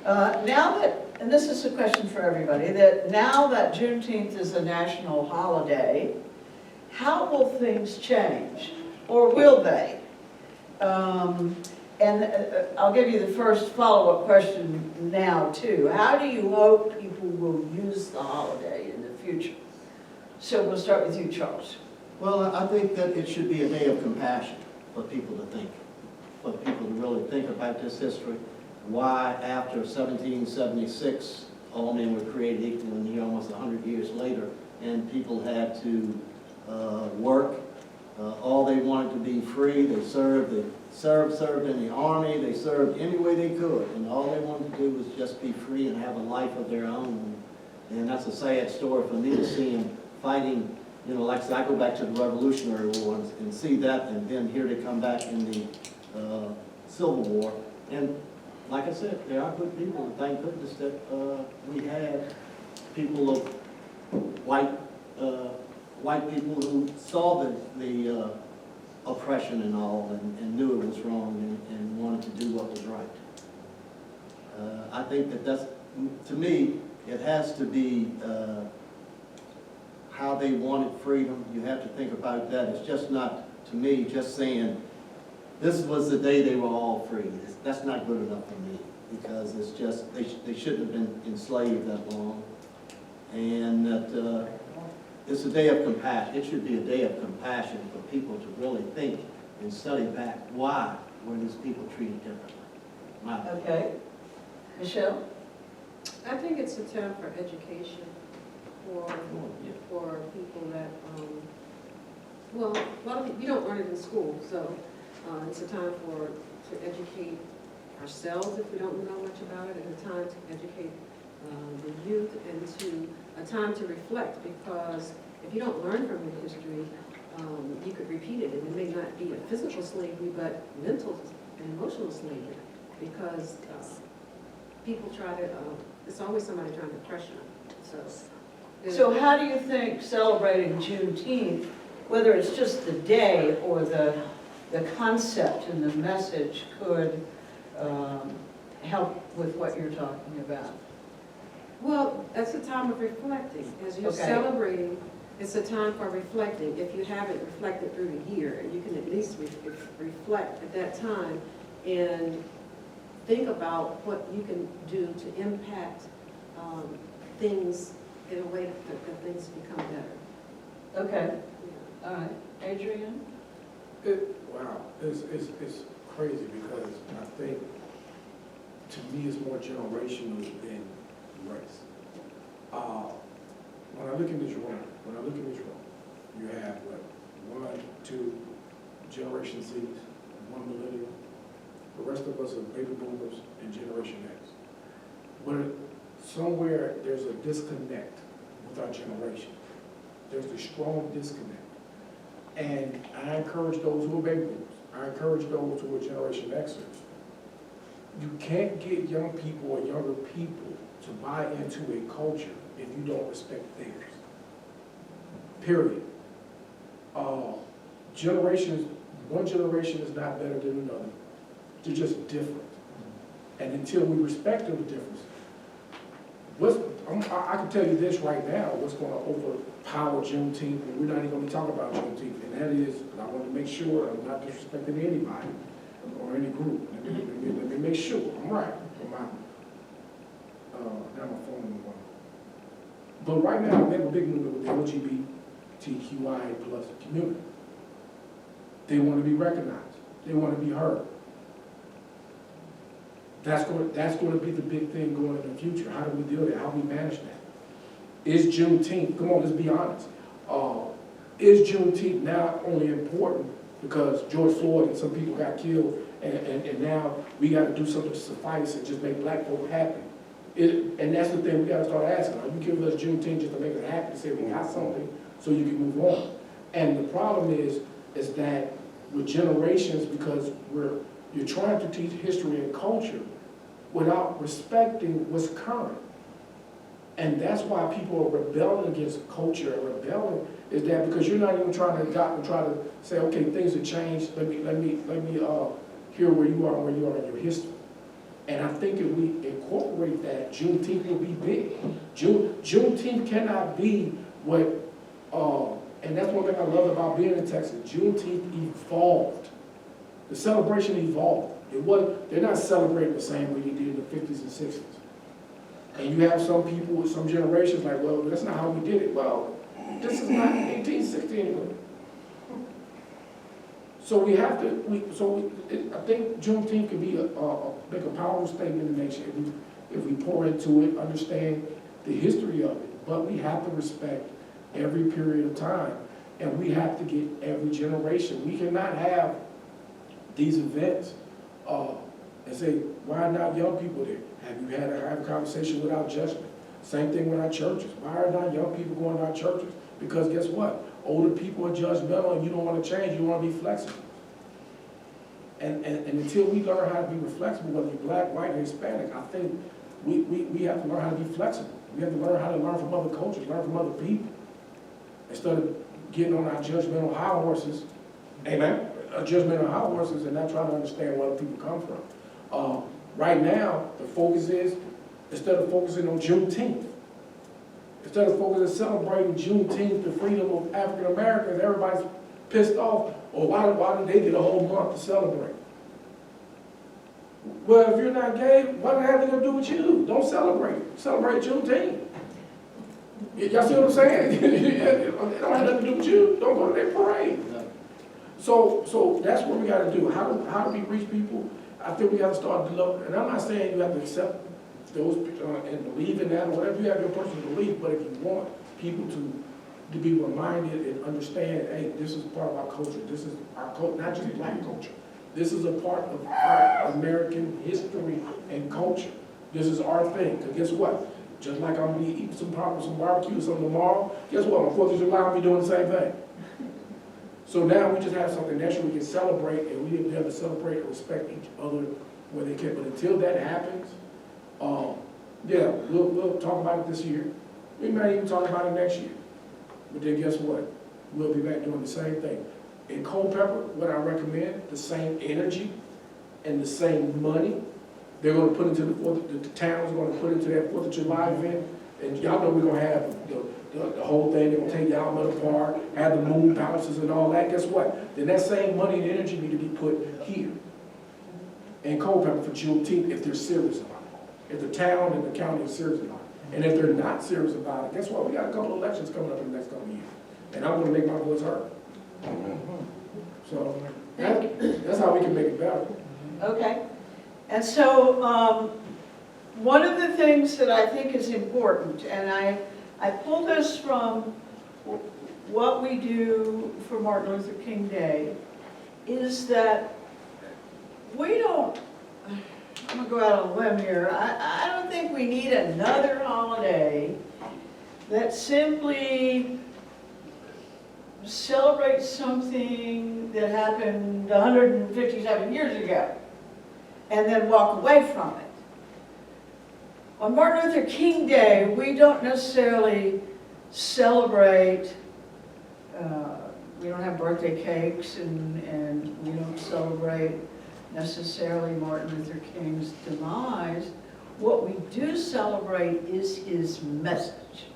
C: now that, and this is a question for everybody, that now that Juneteenth is a national holiday, how will things change? Or will they? And I'll give you the first follow-up question now too. How do you hope people will use the holiday in the future? So we'll start with you, Charles.
B: Well, I think that it should be a day of compassion for people to think, for people to really think about this history. Why, after 1776, all men were created equal, and here almost 100 years later, and people had to work. All they wanted to be free. They served in the army. They served any way they could, and all they wanted to do was just be free and have a life of their own. And that's a sad story for me to see them fighting. Like I said, I go back to the Revolutionary War and see that, and then here they come back in the Civil War. And like I said, there are good people, and thank goodness that we have people of white people who saw the oppression and all, and knew it was wrong, and wanted to do what was right. I think that's, to me, it has to be how they wanted freedom. You have to think about that. It's just not, to me, just saying, this was the day they were all free. That's not good enough for me, because it's just, they shouldn't have been enslaved that long. And that it's a day of compassion. It should be a day of compassion for people to really think and study back why were these people treated differently.
C: Okay. Michelle?
E: I think it's a time for education for people that, well, a lot of people, you don't learn it in school, so it's a time to educate ourselves if we don't know much about it, and a time to educate the youth, and a time to reflect, because if you don't learn from your history, you could repeat it, and it may not be a physical slavery, but mental and emotional slavery, because people try to, it's always somebody trying to pressure them,
C: So how do you think celebrating Juneteenth, whether it's just the day or the concept and the message, could help with what you're talking about?
E: Well, that's a time of reflecting. As you're celebrating, it's a time for reflecting. If you haven't reflected through the year, you can at least reflect at that time and think about what you can do to impact things in a way that things become better.
C: Okay. All right. Adrian?
D: Wow, it's crazy, because I think, to me, it's more generational than race. When I look in this room, you have what, 1, 2 Generation Z's, 1 millennial. The rest of us are baby boomers and Generation X. But somewhere there's a disconnect with our generation. There's a strong disconnect. And I encourage those who are baby boomers. I encourage those who are Generation Xers. You can't get young people or younger people to buy into a culture if you don't respect theirs. Period. One generation is not better than another. They're just different. And until we respect those differences, I can tell you this right now, what's going to overpower Juneteenth, and we're not even going to be talking about Juneteenth, and that is, and I want to make sure I'm not disrespecting anybody or any group. Let me make sure I'm right. Now my phone is on. But right now, we have a big movement with the LGBTQIA plus community. They want to be recognized. They want to be heard. That's going to be the big thing going in the future. How do we deal with it? How do we manage that? Is Juneteenth, come on, let's be honest. Is Juneteenth now only important because George Floyd and some people got killed and now we got to do something to suffice and just make black folk happy? And that's the thing we got to start asking. Are you giving us Juneteenth just to make us happy, to say we got something so you can move on? And the problem is that with generations, because you're trying to teach history and culture without respecting what's current. And that's why people are rebelling against culture and rebelling, is that because you're not even trying to adopt and try to say, okay, things have changed, let me hear where you are and where you are in your history. And I think if we incorporate that, Juneteenth will be big. Juneteenth cannot be what, and that's one thing I love about being in Texas, Juneteenth evolved. The celebration evolved. They're not celebrating the same way they did in the 50s and 60s. And you have some people with some generations like, well, that's not how we did it. Well, this is not 1860 anymore. So we have to, I think Juneteenth could be make a powerful statement in the nation if we pour into it, understand the history of it. But we have to respect every period of time. And we have to get every generation. We cannot have these events and say, why not young people there? Have you had a conversation without judgment? Same thing with our churches. Why are not young people going to our churches? Because guess what? Older people are judgmental and you don't want to change, you want to be flexible. And until we learn how to be flexible, whether you're black, white, or Hispanic, I think we have to learn how to be flexible. We have to learn how to learn from other cultures, learn from other people. Instead of getting on our judgmental high horses, amen? Judgmental high horses and not trying to understand where other people come from. Right now, the focus is, instead of focusing on Juneteenth, instead of focusing on celebrating Juneteenth, the freedom of African Americans, everybody's pissed off. Or why did they get a whole month to celebrate? Well, if you're not gay, what the hell are they going to do with you? Don't celebrate. Celebrate Juneteenth. Y'all see what I'm saying? It don't have nothing to do with you. Don't go to their parade. So that's what we got to do. How do we reach people? I think we got to start developing. And I'm not saying you have to accept those and believe in that or whatever. You have your personal belief. But if you want people to be reminded and understand, hey, this is part of our culture. This is our culture, not just black culture. This is a part of our American history and culture. This is our thing. Because guess what? Just like I'm going to be eating some barbecue or something tomorrow, guess what? On 4th of July, I'll be doing the same thing. So now we just have something naturally we can celebrate, and we have to celebrate and respect each other where they can. But until that happens, yeah, we'll talk about it this year. We might even talk about it next year. But then guess what? We'll be back doing the same thing. In Culpeper, what I recommend, the same energy and the same money they're going to put into the town's going to put into that 4th of July event. And y'all know we're going to have the whole thing. They're going to take y'all to the park, have the moon bounces and all that. Guess what? Then that same money and energy need to be put here in Culpeper for Juneteenth if they're serious about it. If the town and the county are serious about it. And if they're not serious about it, guess what? We got a couple of elections coming up in the next couple of years. And I'm going to make my voice heard. So that's how we can make it better.
C: Okay. And so one of the things that I think is important, and I pulled this from what we do for Martin Luther King Day, is that we don't, I'm gonna go out on a limb here, I don't think we need another holiday that simply celebrates something that happened 157 years ago and then walk away from it. On Martin Luther King Day, we don't necessarily celebrate, we don't have birthday cakes and we don't celebrate necessarily Martin Luther King's demise. What we do celebrate is his message.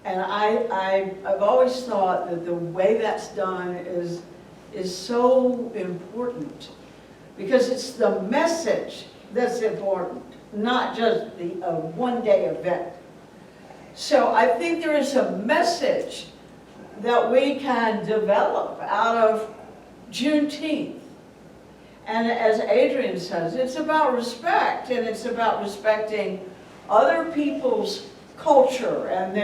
C: And I've always thought that the way that's done is so important, because it's the message that's important, not just the one-day event. So I think there is a message that we can develop out of Juneteenth. And as Adrian says, it's about respect, and it's about respecting other people's culture and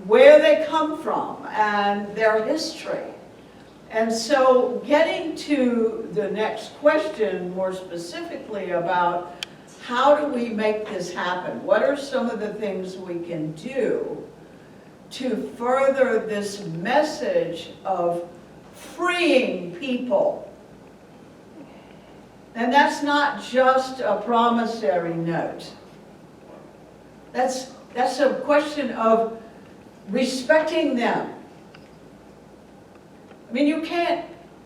C: where they come from and their history. And so getting to the next question more specifically about how do we make this happen? What are some of the things we can do to further this message of freeing people? And that's not just a promissory note. That's a question of respecting them. I mean,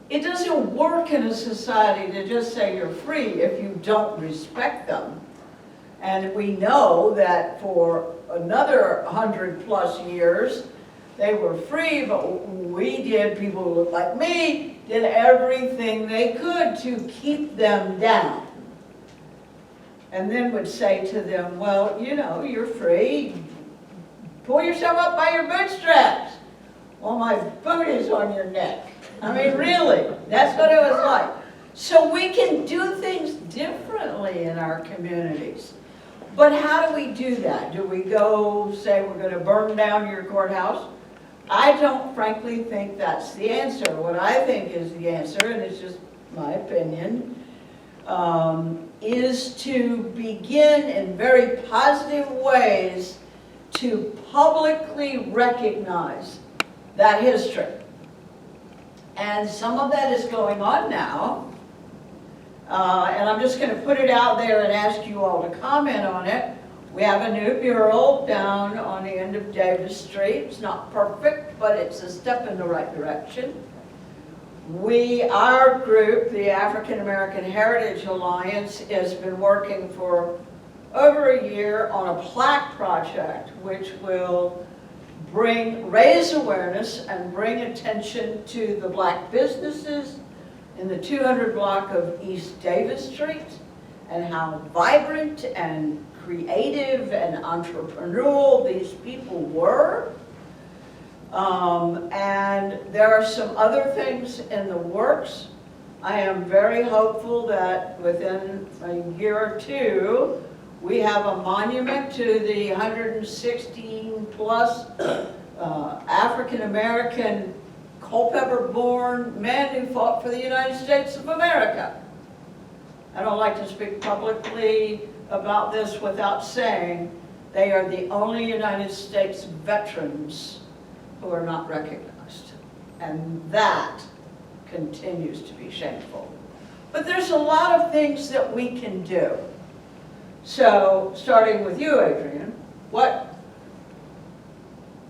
C: it doesn't work in a society to just say you're free if you don't respect them. And we know that for another 100+ years, they were free, but people who look like me, did everything they could to keep them down. And then would say to them, well, you know, you're free. Pull yourself up by your bootstraps. Well, my boot is on your neck. I mean, really, that's what it was like. So we can do things differently in our communities. But how do we do that? Do we go say we're going to burn down your courthouse? I don't frankly think that's the answer. What I think is the answer, and it's just my opinion, is to begin in very positive ways to publicly recognize that history. And some of that is going on now. And I'm just going to put it out there and ask you all to comment on it. We have a new mural down on the end of Davis Street. It's not perfect, but it's a step in the right direction. Our group, the African American Heritage Alliance, has been working for over a year on a plaque project which will raise awareness and bring attention to the black businesses in the 200 block of East Davis Street and how vibrant and creative and entrepreneurial these people were. And there are some other things in the works. I am very hopeful that within a year or two, we have a monument to the 116 plus African American Culpeper born men who fought for the United States of America. I don't like to speak publicly about this without saying they are the only United States veterans who are not recognized. And that continues to be shameful. But there's a lot of things that we can do. So, starting with you, Adrian,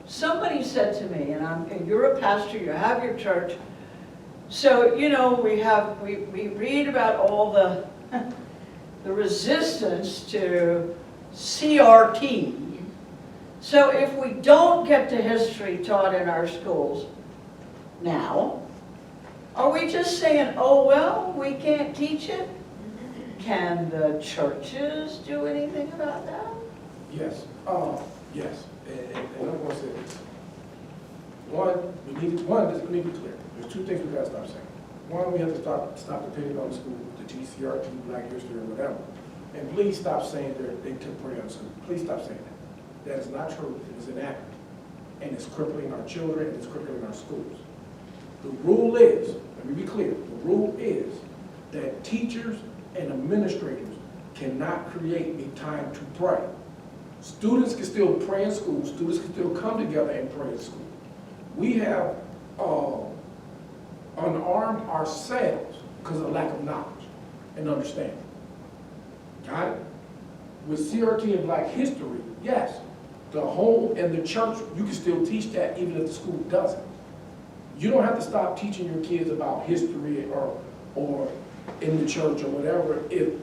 C: somebody said to me, and you're a pastor, you have your church, so, you know, we read about all the resistance to CRT. So if we don't get the history taught in our schools now, are we just saying, oh, well, we can't teach it? Can the churches do anything about that?
D: Yes, yes, and I'm going to say this. One, we need to be clear. There's two things we got to stop saying. One, we have to stop depending on the school to teach CRT, Black history, or whatever. And please stop saying they took prey on school. Please stop saying that. That is not true. It is inaccurate. And it's crippling our children, and it's crippling our schools. The rule is, let me be clear, the rule is that teachers and administrators cannot create a time to pray. Students can still pray in school. Students can still come together and pray in school. We have unarmed ourselves because of lack of knowledge and understanding. Got it? with CRT and Black history, yes, the home and the church, you can still teach that even if the school doesn't. You don't have to stop teaching your kids about history or in the church or whatever if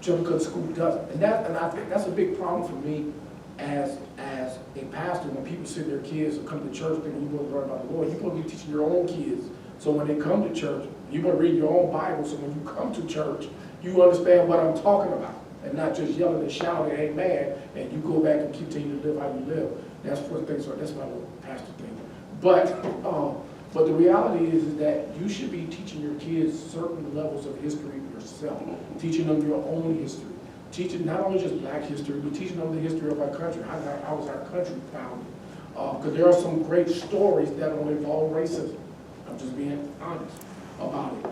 D: just because the school doesn't. And I think that's a big problem for me as a pastor, when people send their kids to come to church thinking you want to learn about the Lord. You're supposed to be teaching your own kids. So when they come to church, you're going to read your own Bible, so when you come to church, you understand what I'm talking about, and not just yelling and shouting, amen, and you go back and continue to live how you live. That's one thing, so that's my little pastor thing. But the reality is that you should be teaching your kids certain levels of history yourself, teaching them your own history, teaching not only just Black history, but teaching them the history of our country. How was our country founded? Because there are some great stories that don't involve racism. I'm just being honest about it.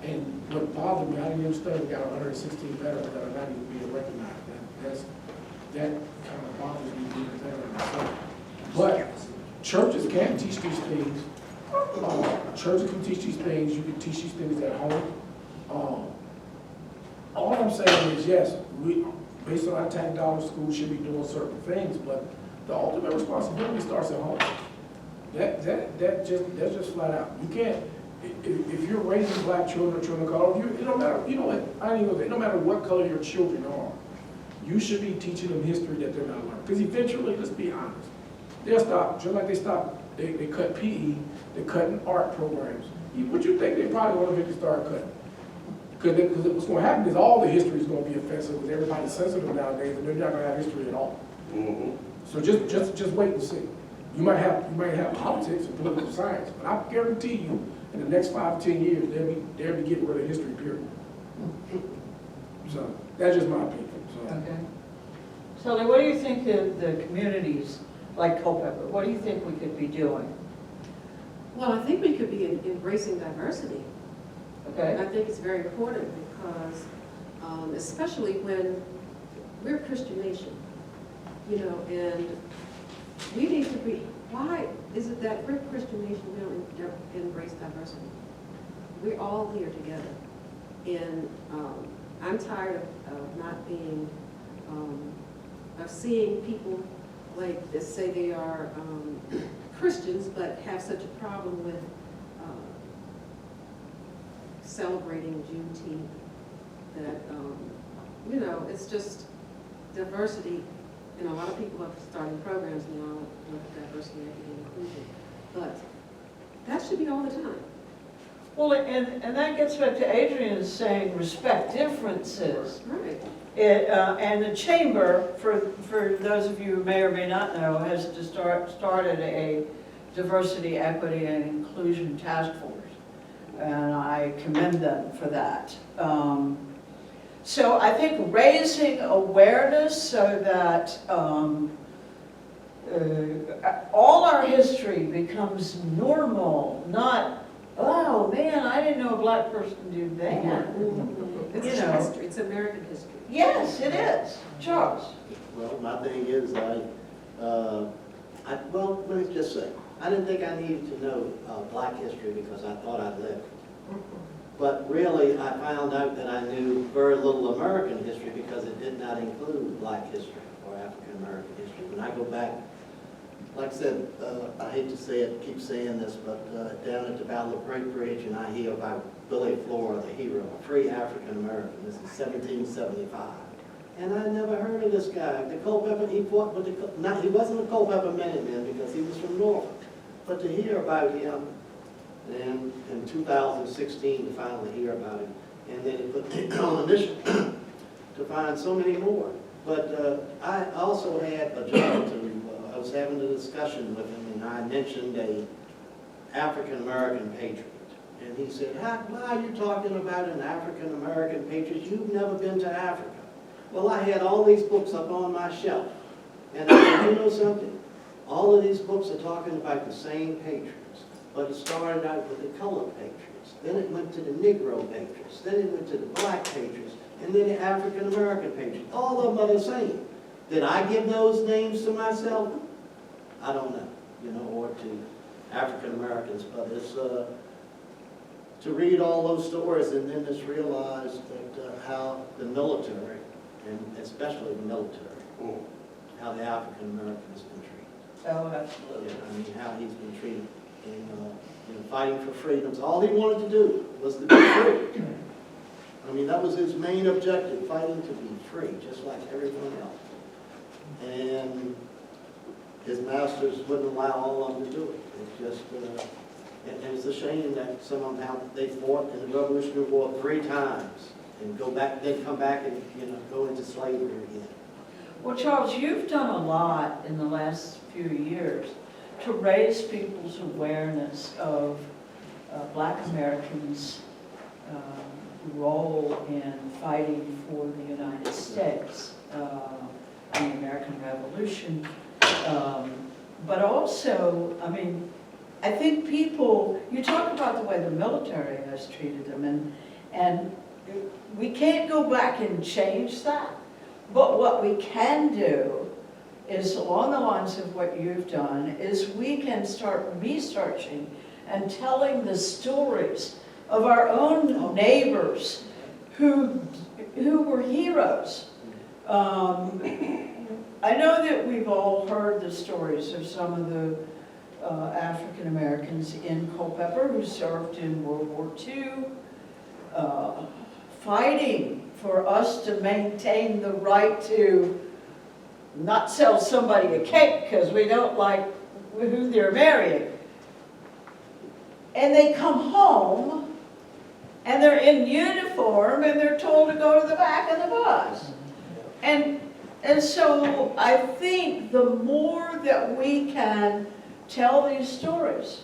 D: And what bothered me, I didn't even study, we got 116 veterans that are not even being recognized. That kind of bothers me being a veteran myself. But churches can teach these things. Churches can teach these things. You can teach these things at home. All I'm saying is, yes, we, based on our tax dollars, schools should be doing certain things, but the ultimate responsibility starts at home. That's just flat out. You can't, if you're raising Black children or children of color, it don't matter, you know what, I ain't gonna say, no matter what color your children are, you should be teaching them history that they're not learning. Because eventually, let's be honest, they'll stop, just like they cut PE, they're cutting art programs. What you think they probably want to eventually start cutting? Because what's going to happen is all the history is going to be offensive because everybody's sensitive nowadays and they're not going to have history at all. Mm-hmm. So just wait and see. You might have politics and political science, but I guarantee you, in the next 5 to 10 years, they'll be getting rid of history, period. So that's just my opinion. So.
C: Okay. Shelly, what do you think of the communities like Culpeper? What do you think we could be doing?
E: Well, I think we could be embracing diversity.
C: Okay.
E: And I think it's very important because, especially when we're a Christian nation, you know, and we need to be, why is it that we're a Christian nation, we don't embrace diversity? We're all here together. And I'm tired of not being, of seeing people like that say they are Christians but have such a problem with celebrating Juneteenth, that, you know, it's just diversity, and a lot of people are starting programs now with diversity, equity, and inclusion, but that should be all the time.
C: Well, and that gets back to Adrian saying respect differences.
E: Right.
C: And the chamber, for those of you who may or may not know, has started a diversity, equity, and inclusion task force. And I commend them for that. So I think raising awareness so that all our history becomes normal, not, oh man, I didn't know a Black person did that.
E: It's
C: You know.
E: history, it's American history.
C: Yes, it is. Charles?
B: Well, my thing is, well, let me just say, I didn't think I needed to know Black history because I thought I lived. But really, I found out that I knew very little American history because it did not include Black history or African American history. When I go back, like I said, I hate to say it, keep saying this, but down at the Battle of Great Bridge, and I hear about Billy Flora, the hero, a free African American. This is 1775. And I never heard of this guy. The Culpeper, he fought with he wasn't a Culpeper Minuteman because he was from Norfolk. But to hear about him, and in 2016 to finally hear about him, and then he put on a mission to find so many more. But I also had a job to, I was having a discussion with him, and I mentioned a African-American patriot. And he said, why are you talking about an African-American patriot? You've never been to Africa. Well, I had all these books up on my shelf. And I said, you know something? All of these books are talking about the same patriots. But it started out with the colored patriots. Then it went to the Negro patriots. Then it went to the Black patriots. And then the African-American patriots. All of them are the same. Did I give those names to myself? I don't know, you know, or to African-Americans. But it's, to read all those stories and then just realize that how the military, and especially the military, how the African American has been treated.
C: Oh, absolutely.
B: Yeah, I mean, how he's been treated in fighting for freedoms. All he wanted to do was to be free. I mean, that was his main objective, fighting to be free, just like everyone else. And his masters wouldn't allow all of them to do it. It just, and it's a shame that some of them, how they fought in the Revolutionary War 3 times and go back, they'd come back and, go into slavery again.
C: Well, Charles, you've done a lot in the last few years to raise people's awareness of Black Americans' role in fighting for the United States, the American Revolution. But also, I mean, I think people, you talk about the way the military has treated them, and we can't go back and change that. But what we can do is, along the lines of what you've done, is we can start researching and telling the stories of our own neighbors who were heroes. I know that we've all heard the stories of some of the African Americans in Culpeper who served in World War II, fighting for us to maintain the right to not sell somebody a cake because we don't like who they're marrying. And they come home and they're in uniform and they're told to go to the back of the bus. And so I think the more that we can tell these stories,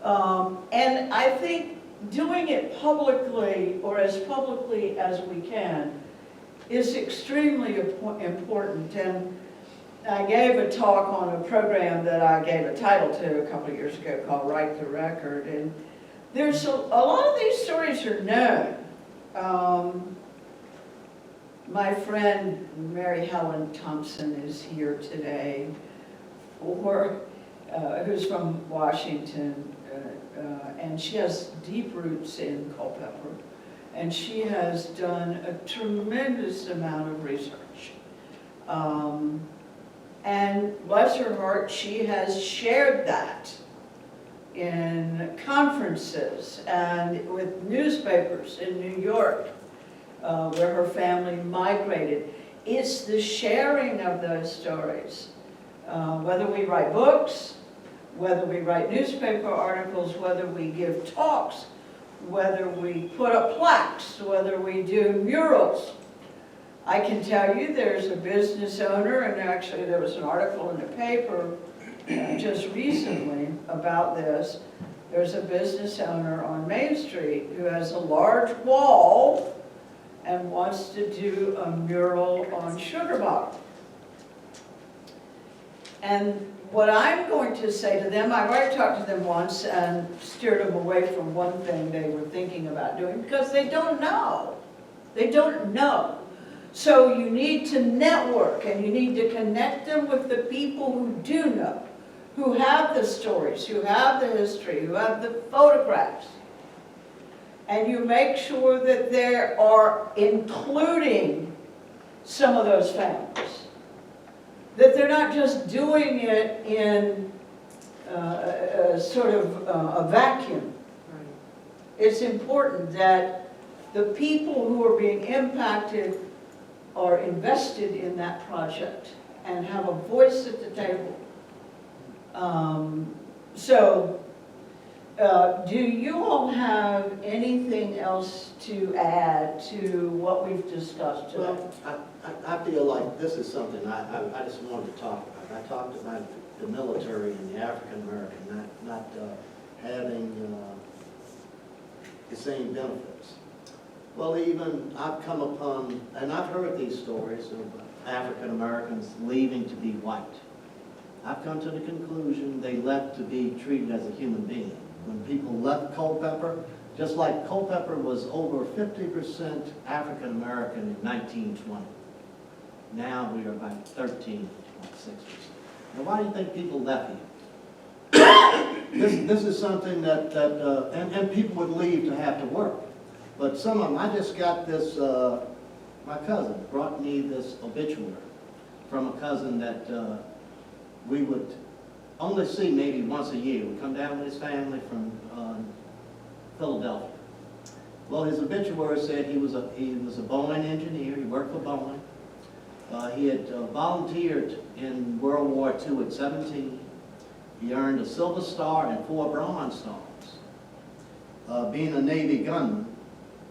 C: and I think doing it publicly, or as publicly as we can, is extremely important. And I gave a talk on a program that I gave a title to a couple of years ago called Write the Record. And there's a lot of these stories are known. My friend Mary Helen Thompson is here today, who's from Washington, and she has deep roots in Culpeper, and she has done a tremendous amount of research. And bless her heart, she has shared that in conferences and with newspapers in New York, where her family migrated. It's the sharing of those stories. Whether we write books, whether we write newspaper articles, whether we give talks, whether we put up plaques, whether we do murals. I can tell you there's a business owner, and actually there was an article in the paper just recently about this. There's a business owner on Main Street who has a large wall and wants to do a mural on Sugar Bottom. And what I'm going to say to them, I've already talked to them once and steered them away from one thing they were thinking about doing because they don't know. They don't know. So you need to network and you need to connect them with the people who do know, who have the stories, who have the history, who have the photographs. And you make sure that they are including some of those families. That they're not just doing it in a sort of a vacuum.
E: Right.
C: It's important that the people who are being impacted are invested in that project and have a voice at the table. Do you all have anything else to add to what we've discussed today?
B: Well, I feel like this is something I just wanted to talk about. I talked about the military and the African American not having the same benefits. Well, even I've come upon, and I've heard these stories of African Americans leaving to be white. I've come to the conclusion they left to be treated as a human being. When people left Culpeper, just like Culpeper was over 50% African American in 1920. Now we are about 13.6%. Now why do you think people left here? this is something and people would leave to have to work. But some of them, I just got this, my cousin brought me this obituary from a cousin that we would only see maybe once a year. We come down with his family from Philadelphia. Well, his obituary said he was a Boeing engineer. He worked for Boeing. He had volunteered in World War II at 17. He earned a Silver Star and 4 Bronze Stars, being a Navy gunman.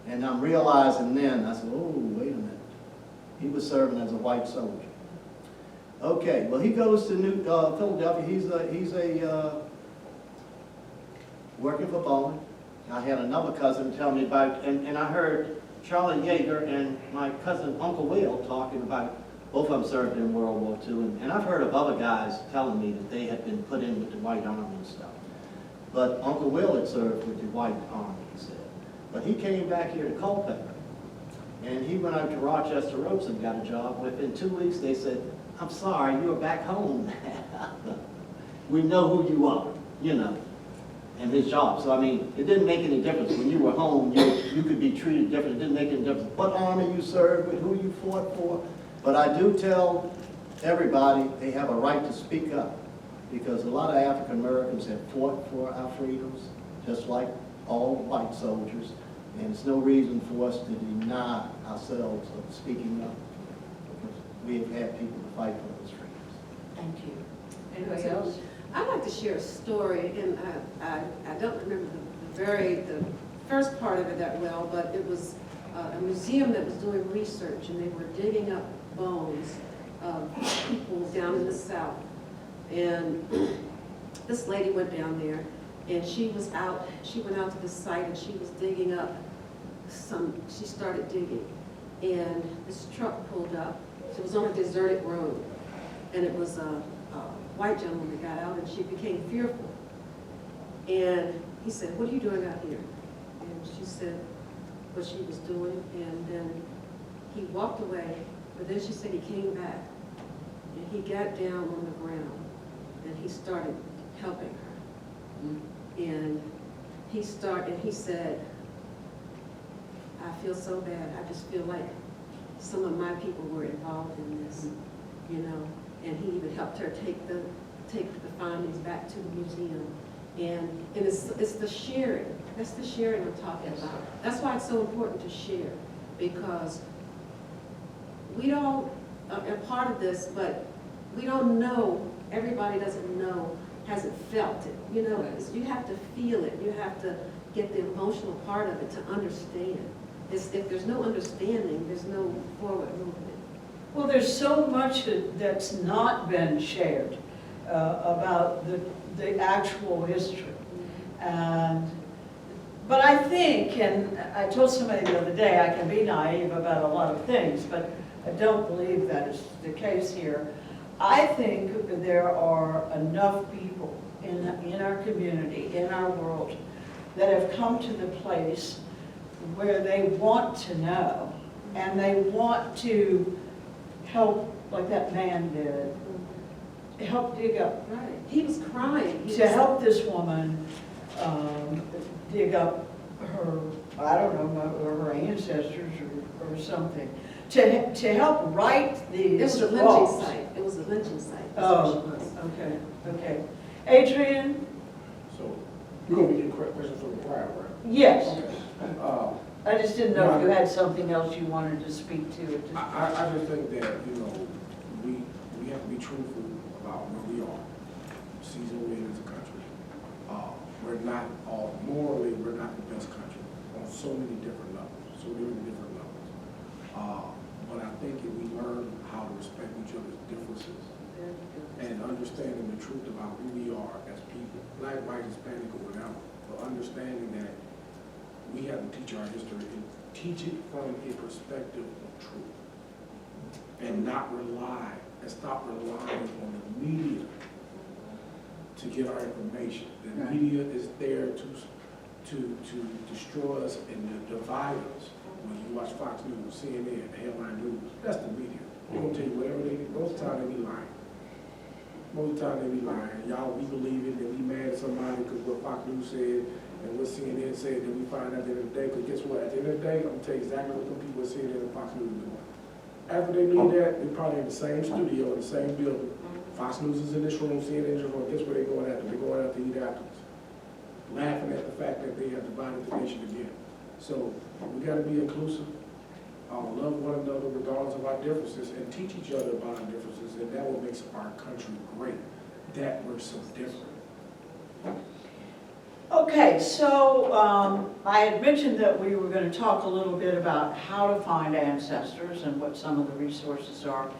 B: And I'm realizing then, I said, oh, wait a minute. He was serving as a white soldier. Okay, well, he goes to Philadelphia. He's working for Boeing. I had another cousin tell me about, and I heard Charlie Yeager and my cousin Uncle Will talking about, both of them served in World War II, and I've heard of other guys telling me that they had been put in with the White Army and stuff. But Uncle Will had served with the White Army, he said. But he came back here to Culpeper, and he went out to Rochester Ropes and got a job. Within 2 weeks, they said, I'm sorry, you're back home. We know who you are, you know, and his job. So, I mean, it didn't make any difference. When you were home, you could be treated different. It didn't make any difference what army you served with, who you fought for. But I do tell everybody they have a right to speak up, because a lot of African Americans have fought for our freedoms, just like all white soldiers, and there's no reason for us to deny ourselves of speaking up, because we have had people to fight for those freedoms.
C: Thank you. Anybody else?
E: I'd like to share a story, and I don't remember the first part of it that well, but it was a museum that was doing research, and they were digging up bones of people down in the South. And this lady went down there, and she went out to the site, and she was digging up she started digging, and this truck pulled up. It was on a deserted road, and it was a white gentleman that got out, and she became fearful. And he said, what are you doing out here? And she said what she was doing, and then he walked away, but then she said he came back, and he got down on the ground, and he started helping her. And he said, I feel so bad. I just feel like some of my people were involved in this, you know. And he even helped her take the findings back to the museum. And it's the sharing. That's the sharing I'm talking about. That's why it's so important to share, because we don't, are part of this, but we don't know, everybody doesn't know, hasn't felt it. You know, you have to feel it. You have to get the emotional part of it to understand. If there's no understanding, there's no forward movement.
C: Well, there's so much that's not been shared about the actual history. But I think, and I told somebody the other day, I can be naive about a lot of things, but I don't believe that is the case here. I think there are enough people in our community, in our world, that have come to the place where they want to know, and they want to help, like that man did, help dig up.
E: Right. He was crying.
C: Help this woman dig up her, I don't know, her ancestors or something. To help write these.
E: It was a lynching site. It was a lynching site.
C: Oh, okay. Adrian?
D: So, you're going to be getting questions from the crowd, right?
C: Yes.
D: Okay.
C: I just didn't know if you had something else you wanted to speak to.
D: I just think that, you know, we have to be truthful about where we are. Season we as a country. We're not morally, we're not the best country on so many different levels. But I think if we learn how to respect each other's differences and understanding the truth about who we are as people, black, white, Hispanic, or whatever, but understanding that we have to teach our history and teach it from a perspective of truth, and not rely and stop relying on the media to get our information. The media is there to destroy us and to divide us. When you watch Fox News, CNN, Headline News, that's the media. They're gonna tell you whatever they most of the time they be lying. Most of the time they be lying. Y'all, we believe it, and we mad at somebody because what Fox News said and what CNN said, then we find out at the end of the day, because guess what? At the end of the day, I'm going to tell you exactly what them people are saying and Fox News is doing. After they leave that, they're probably in the same studio, in the same building. Fox News is in this room, CNN in this room. Guess where they're going after? They're going after eat afterwards. Laughing at the fact that they have divided the nation again. So we got to be inclusive, love one another regardless of our differences, and teach each other about our differences, and that what makes our country great, that we're so different.
C: Okay, so I had mentioned that we were going to talk a little bit about how to find ancestors and what some of the resources are.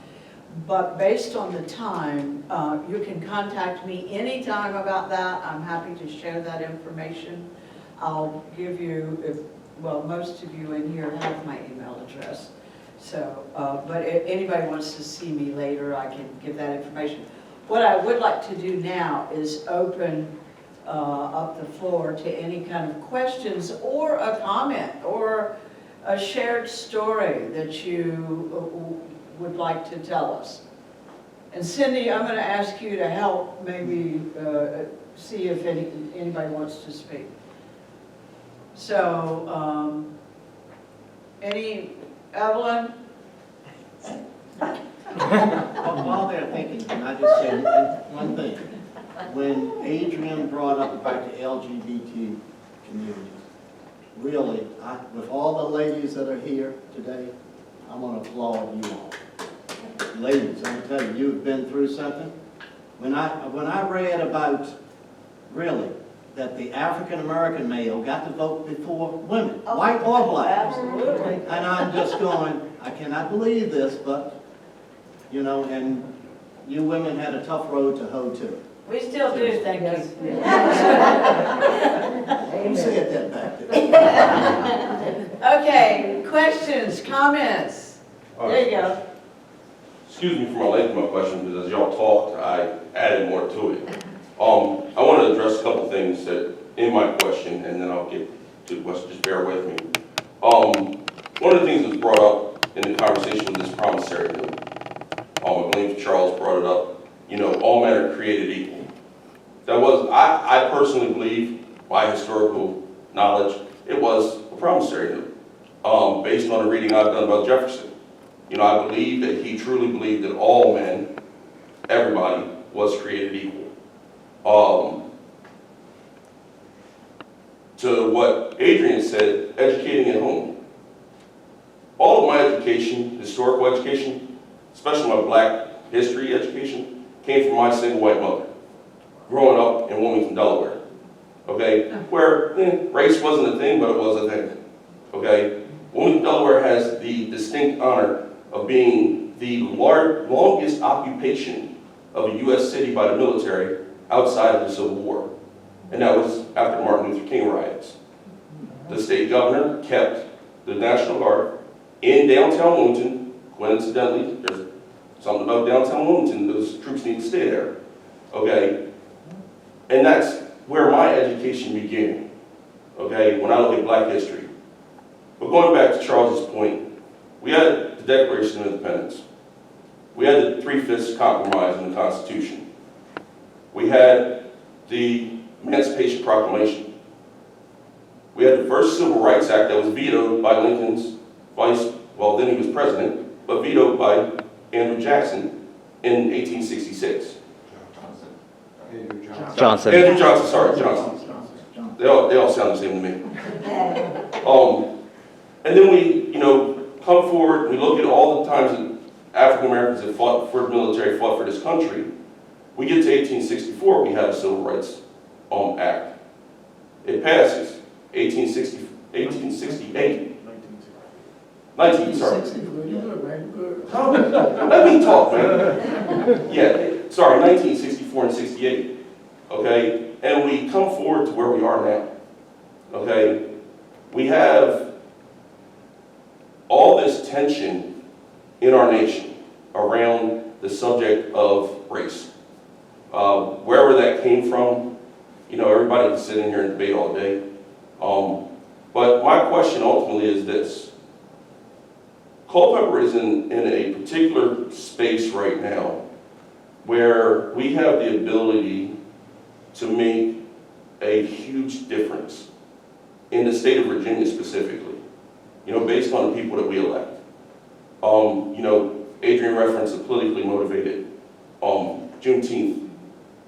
C: But based on the time, you can contact me anytime about that. I'm happy to share that information. I'll give you, well, most of you in here have my email address. So, but if anybody wants to see me later, I can give that information. What I would like to do now is open up the floor to any kind of questions or a comment or a shared story that you would like to tell us. And Cindy, I'm going to ask you to help maybe see if anybody wants to speak. So, Evelyn?
B: While they're thinking, can I just say one thing? When Adrian brought up about the LGBT community, really, with all the ladies that are here today, I want to applaud you all. Ladies, I'm going to tell you, you've been through something. When I read about, really, that the African-American male got to vote before women, white or black.
C: Absolutely.
B: And I'm just going, I cannot believe this, but, you know, and you women had a tough road to hoe too.
C: We still do, thank you.
B: Who said that back there?
C: Okay, questions, comments? There you go.
F: Excuse me for my length of my question, because as y'all talked, I added more to it. I want to address a couple things that in my question, and then I'll get to the question. Just bear with me. One of the things that was brought up in the conversation with this promissory note, I believe Charles brought it up. You know, all men are created equal. That was, I personally believe, by historical knowledge, it was a promissory note, based on the reading I've done about Jefferson. You know, I believe that he truly believed that all men, everybody, was created equal. To what Adrian said, educating at home. All of my education, historical education, especially my black history education, came from my single white mother, growing up in Wilmington, Delaware, okay? Where race wasn't a thing, but it was a thing, okay? Wilmington, Delaware has the distinct honor of being the longest occupation of a U.S. city by the military outside of the Civil War. And that was after the Martin Luther King riots. The state governor kept the National Guard in downtown Wilmington. Coincidentally, there's something about downtown Wilmington, those troops need to stay there, okay? And that's where my education began, okay, when I look at black history. But going back to Charles's point, we had the Declaration of Independence. We had the 3/5 compromise in the Constitution. We had the Emancipation Proclamation. We had the first Civil Rights Act that was vetoed by Lincoln's well, then he was president, but vetoed by Andrew Jackson in 1866.
G: Johnson.
F: Andrew Johnson, sorry, Johnson. They all sound the same to me. And then we, you know, come forward, we look at all the times that African Americans have fought for the military, fought for this country. We get to 1864, we have a Civil Rights Act. It passes. 1868. 19, sorry.
D: You good, man, you good.
F: Let me talk, man. Yeah, sorry, 1964 and 68, okay? And we come forward to where we are now, okay? We have all this tension in our nation around the subject of race. Wherever that came from, you know, everybody can sit in here and debate all day. But my question ultimately is this. Culpeper is in a particular space right now where we have the ability to make a huge difference in the state of Virginia specifically, based on the people that we elect. Adrian referenced the politically motivated Juneteenth.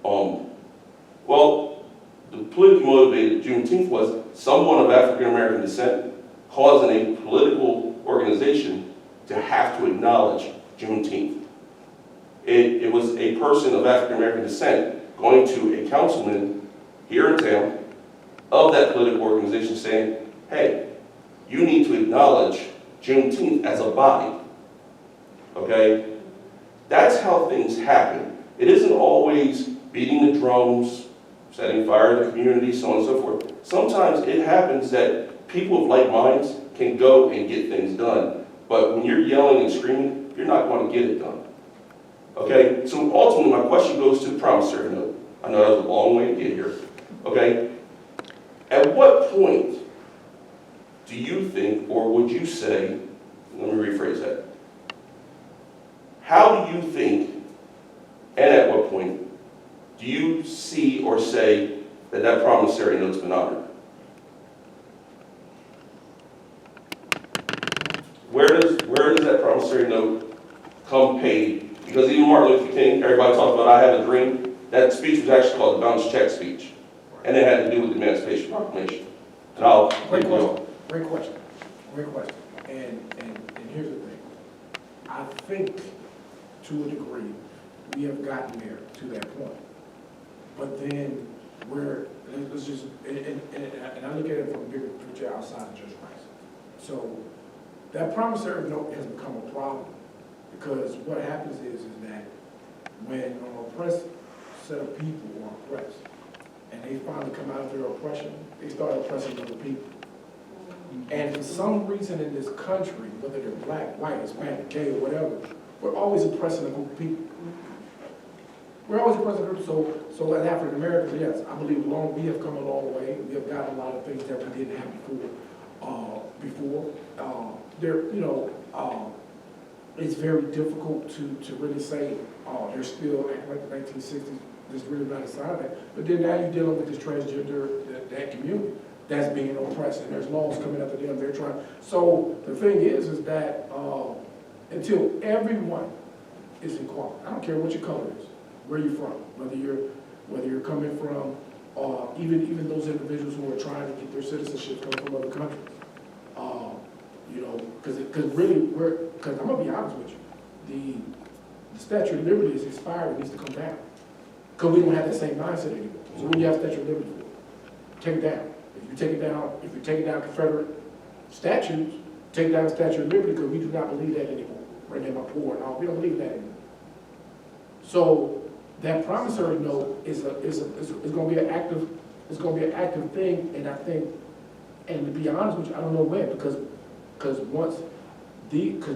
F: Well, the politically motivated Juneteenth was someone of African American descent causing a political organization to have to acknowledge Juneteenth. It was a person of African American descent going to a councilman here in town of that political organization saying, hey, you need to acknowledge Juneteenth as a body. Okay? That's how things happen. It isn't always beating the drums, setting fire to the community, so on and so forth. Sometimes it happens that people of like minds can go and get things done. But when you're yelling and screaming, you're not going to get it done. Okay? So ultimately, my question goes to the promissory note. I know that was a long way to get here. Okay? At what point do you think, or would you say, let me rephrase that. How do you think, and at what point, do you see or say that that promissory note's been honored? Where does that promissory note come paid? Because even Martin Luther King, everybody talks about I have a dream. That speech was actually called the bounce check speech. And it had to do with the Emancipation Proclamation. And I'll
D: Great question. And here's the thing. I think, to a degree, we have gotten there to that point. But then let's just, and I look at it from a bigger picture outside of just rights. So that promissory note has become a problem because what happens is that when an oppressed set of people are oppressed and they finally come out of their oppression, they start oppressing other people. And for some reason in this country, whether they're black, white, Hispanic, gay, or whatever, we're always oppressing a group of people. We're always oppressing a group. So as African Americans, yes, I believe we have come a long way. We have gotten a lot of things that we didn't have before. It's very difficult to really say, they're still acting like the 1960s. There's really not a side of that. But then now you're dealing with this transgender, that community that's being oppressed, and there's laws coming up at them. They're trying. So the thing is that until everyone is equal, I don't care what your color is, where you're from, whether you're coming from, even those individuals who are trying to get their citizenship coming from other countries. Because I'm gonna be honest with you, the Statue of Liberty is expired. It needs to come down because we don't have that same mindset anymore. So what do you have Statue of Liberty for? Take it down. If you take it down Confederate statues, take down the Statue of Liberty because we do not believe that anymore. Bring them up poor and all. We don't believe that anymore. So that promissory note is going to be an active thing, and I think, and to be honest with you, I don't know when because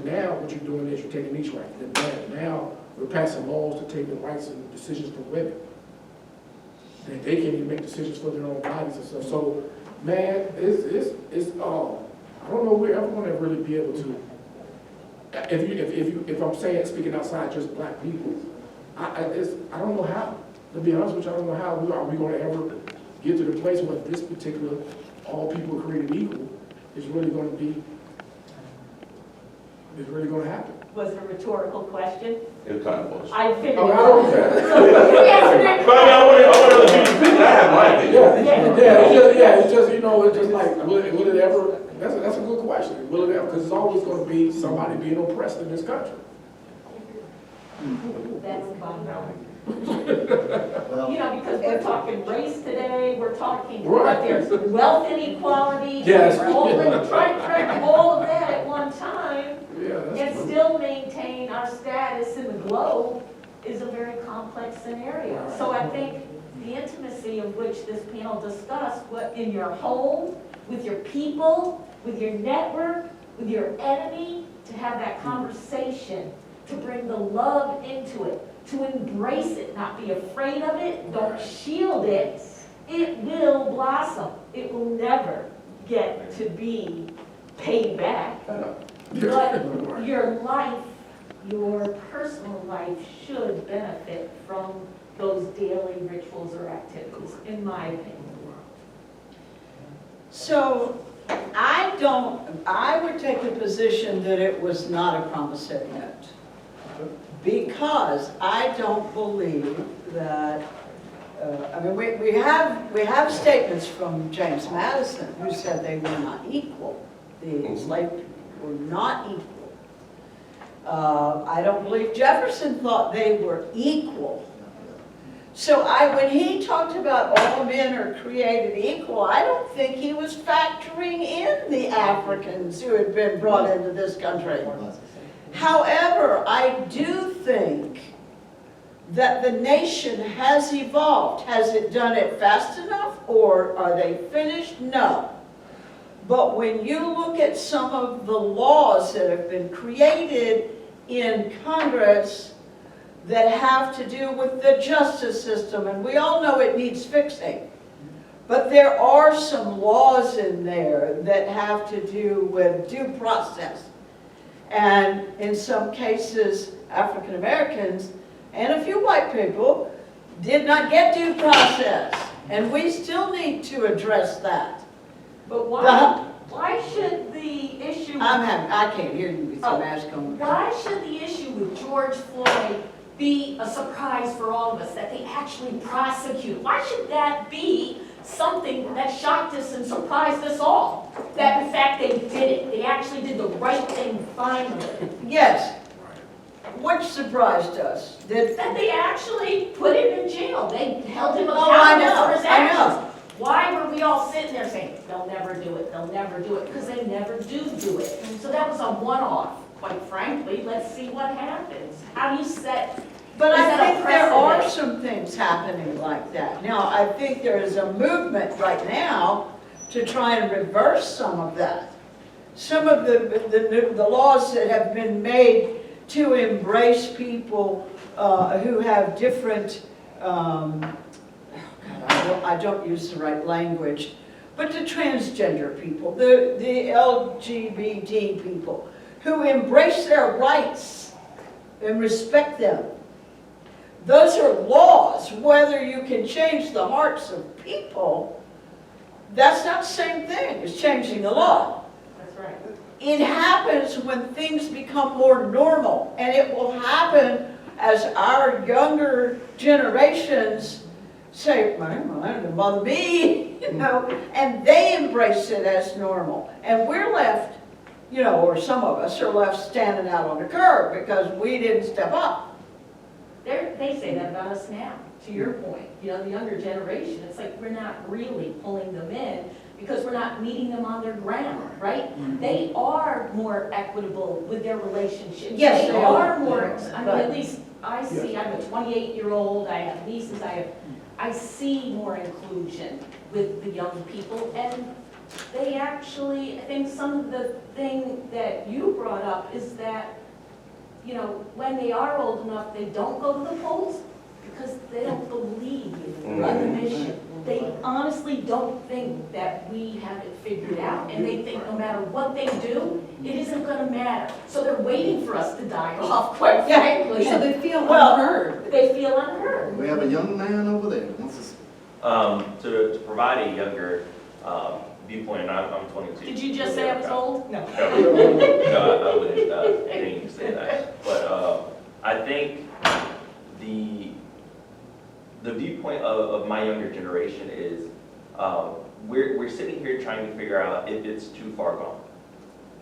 D: now what you're doing is you're taking these rights. Then now we're passing laws to take the rights and decisions from women. Then they can't even make decisions for their own bodies and stuff. So man, it's I don't know if we're ever going to really be able to. If I'm speaking outside just black people, I don't know how. To be honest with you, I don't know how are we going to ever get to the place where this particular all people are created equal is really going to be. It's really going to happen.
G: Was it a rhetorical question?
F: It kind of was.
G: I figured.
D: I don't care.
F: But I want other people to speak. I have my opinion.
D: It's just like, will it ever? That's a good question. Will it ever? Because it's always going to be somebody being oppressed in this country.
G: That's fun.
B: Well,
G: Because we're talking race today, we're talking,
D: Right.
G: but there's wealth inequality.
D: Yes.
G: Trying to track all of that at one time
D: Yeah,
G: and
D: that's true.
G: still maintain our status in the globe is a very complex scenario.
D: Right.
G: So I think the intimacy of which this panel discussed, what in your home, with your people, with your network, with your enemy, to have that conversation, to bring the love into it, to embrace it, not be afraid of it, don't shield it. It will blossom. It will never get to be paid back. But your life your personal life should benefit from those daily rituals or activities, in my opinion.
C: So I would take the position that it was not a promissory note. Because I don't believe that, I mean, we have statements from James Madison who said they were not equal. The enslaved people were not equal. I don't believe Jefferson thought they were equal. So when he talked about all men are created equal, I don't think he was factoring in the Africans who had been brought into this country. However, I do think that the nation has evolved. Has it done it fast enough, or are they finished? No. But when you look at some of the laws that have been created in Congress that have to do with the justice system, and we all know it needs fixing, but there are some laws in there that have to do with due process. And in some cases, African Americans and a few white people did not get due process. And we still need to address that.
G: But why should the issue...
C: I can't hear you with your mask on.
G: Why should the issue with George Floyd be a surprise for all of us, that they actually prosecute? Why should that be something that shocked us and surprised us all? That in fact they did it. They actually did the right thing finally.
C: Yes. Which surprised us.
G: That they actually put him in jail. They held him
C: Oh, I
G: accountable
C: know,
G: for his
C: I
G: actions.
C: know.
G: Why were we all sitting there saying, they'll never do it, they'll never do it? Because they never do it. So that was a one-off, quite frankly. Let's see what happens. How do you set...
C: But I
G: Is that a
C: think there are
G: precedent?
C: some things happening like that. Now, I think there is a movement right now to try and reverse some of that. Some of the laws that have been made to embrace people who have different, I don't use the right language, but the transgender people, the LGBT people, who embrace their rights and respect them. Those are laws. Whether you can change the hearts of people, that's not the same thing as changing the law.
G: That's right.
C: It happens when things become more normal, and it will happen as our younger generations say, well, that doesn't bother me, you know, and they embrace it as normal. And we're left, you know, or some of us are left standing out on the curb because we didn't step up.
G: They say that about us now, to your point. You know, the younger generation, it's like we're not really pulling them in because we're not meeting them on their ground, right?
C: Mm-hmm.
G: They are more equitable with their relationships.
C: Yes,
G: they
C: they
G: are
C: are.
G: more, I mean,
C: Right.
G: at least I see, I'm a 28-year-old, I have nieces, I see more inclusion with the young people, and they actually, I think some of the thing that you brought up is that, you know, when they are old enough, they don't go to the polls because they don't believe in the mission. They honestly don't think that we have it figured out, and they think no matter what they do, it isn't going to matter. So they're waiting for us to die off, quite frankly.
E: So they feel
C: Well,
E: unheard.
G: They feel unheard.
B: We have a young man over there.
H: To provide a younger viewpoint, and I'm 22.
G: Did you just say I was old?
E: No.
H: No, I wouldn't think you say that. But I think the viewpoint of my younger generation is we're sitting here trying to figure out if it's too far gone.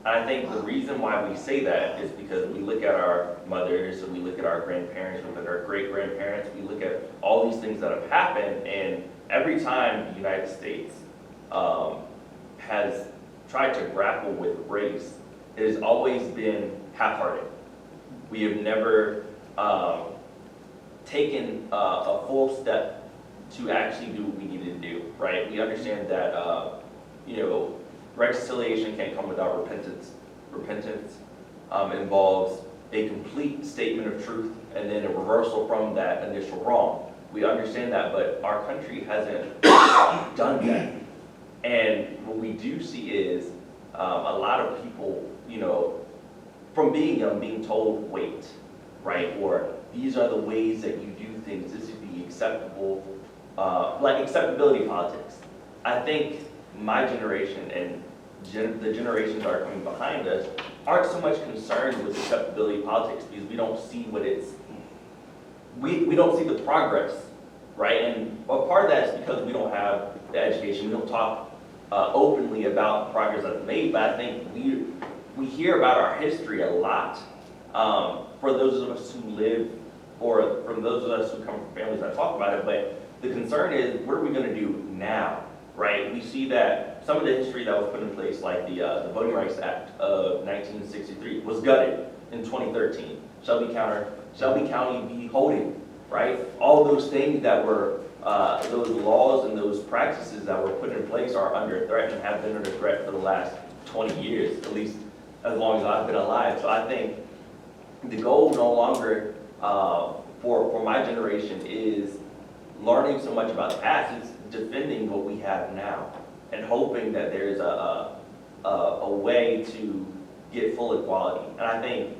H: And I think the reason why we say that is because we look at our mothers, we look at our grandparents, we look at our great-grandparents, we look at all these things that have happened, and every time the United States has tried to grapple with race, it has always been half-hearted. We have never taken a full step to actually do what we needed to do, right? We understand that, you know, reconciliation can't come without repentance. Repentance involves a complete statement of truth and then a reversal from that initial wrong. We understand that, but our country hasn't done that. And what we do see is a lot of people, you know, from being young, being told, wait, right? Or these are the ways that you do things, this is the acceptable, like acceptability politics. I think my generation and the generations that are coming behind us aren't so much concerned with acceptability politics because we don't see what it's, we don't see the progress, right? And a part of that is because we don't have the education, we don't talk openly about the progress that's made, but I think we hear about our history a lot. For those of us who live, or from those of us who come from families that talk about it, but the concern is, what are we gonna do now, right? We see that some of the history that was put in place, like the Voting Rights Act of 1963, was gutted in 2013. Shelby County v. Holding, right? All those things that were, those laws and those practices that were put in place are under threat and have been under threat for the last 20 years, at least as long as I've been alive. So I think the goal no longer for my generation is learning so much about the past. It's defending what we have now and hoping that there's a way to get full equality. And I think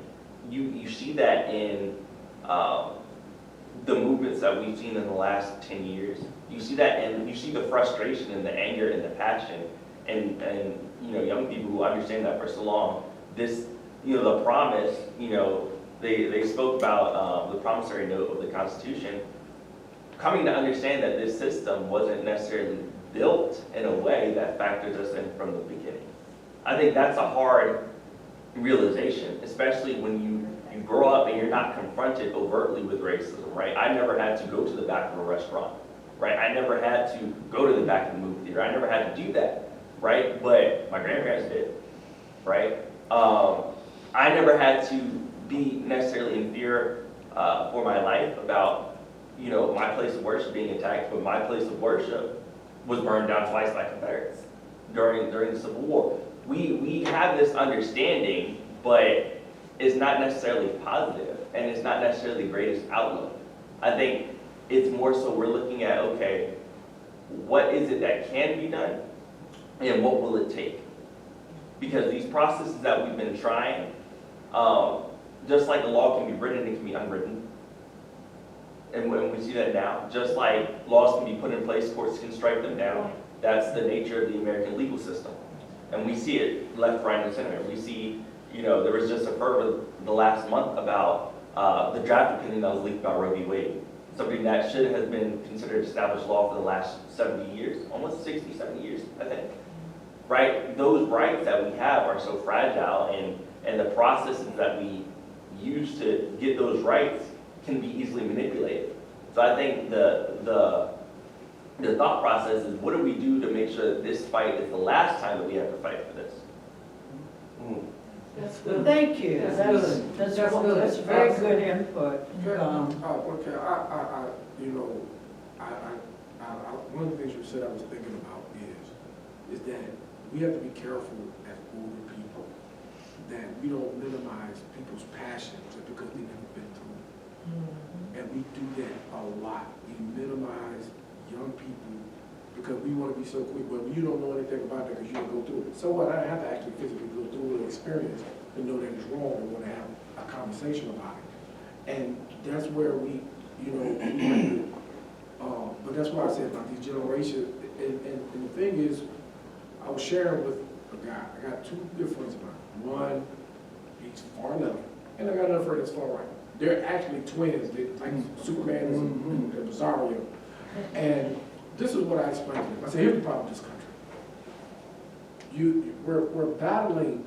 H: you see that in the movements that we've seen in the last 10 years. You see that, and you see the frustration and the anger and the passion, and you know, young people who understand that for so long. This, you know, the promise, you know, they spoke about the promissory note of the Constitution, coming to understand that this system wasn't necessarily built in a way that factors us in from the beginning. I think that's a hard realization, especially when you grow up and you're not confronted overtly with racism, right? I never had to go to the back of a restaurant, right? I never had to go to the back of the movie theater. I never had to do that, right? But my grandparents did, right? I never had to be necessarily in fear for my life about, you know, my place of worship being attacked, but my place of worship was burned down twice by Confederates during the Civil War. We have this understanding, but it's not necessarily positive, and it's not necessarily the greatest outlook. I think it's more so we're looking at, okay, what is it that can be done, and what will it take? Because these processes that we've been trying, just like the law can be written, it can be unwritten. And when we see that now, just like laws can be put in place, courts can strike them down. That's the nature of the American legal system. And we see it left, right, and center. We see, you know, there was just a fervor the last month about the draft opinion that was leaked about Roe v. Wade. Something that should have been considered established law for the last 70 years, almost 60, 70 years, I think. Right? Those rights that we have are so fragile, and the processes that we use to get those rights can be easily manipulated. So I think the thought process is, what do we do to make sure that this fight is the last time that we have to fight for this?
C: That's good. Thank you. That's very good input.
D: Okay, you know, one of the things you said I was thinking about is that we have to be careful as older people that we don't minimize people's passion just because they've never been through it. And we do that a lot. We minimize young people because we want to be so quick. Well, you don't know anything about that because you didn't go through it. So what? I have to actually physically go through the experience and know that it's wrong and want to have a conversation about it. And that's where we, you know, but that's why I said about these generations. And the thing is, I was sharing with a guy. I got two good friends of mine. One, he's far left, and I got another friend that's far right. They're actually twins. They, like Superman and Rosario. And this is what I explained to them. I said, here's the problem with this country. We're battling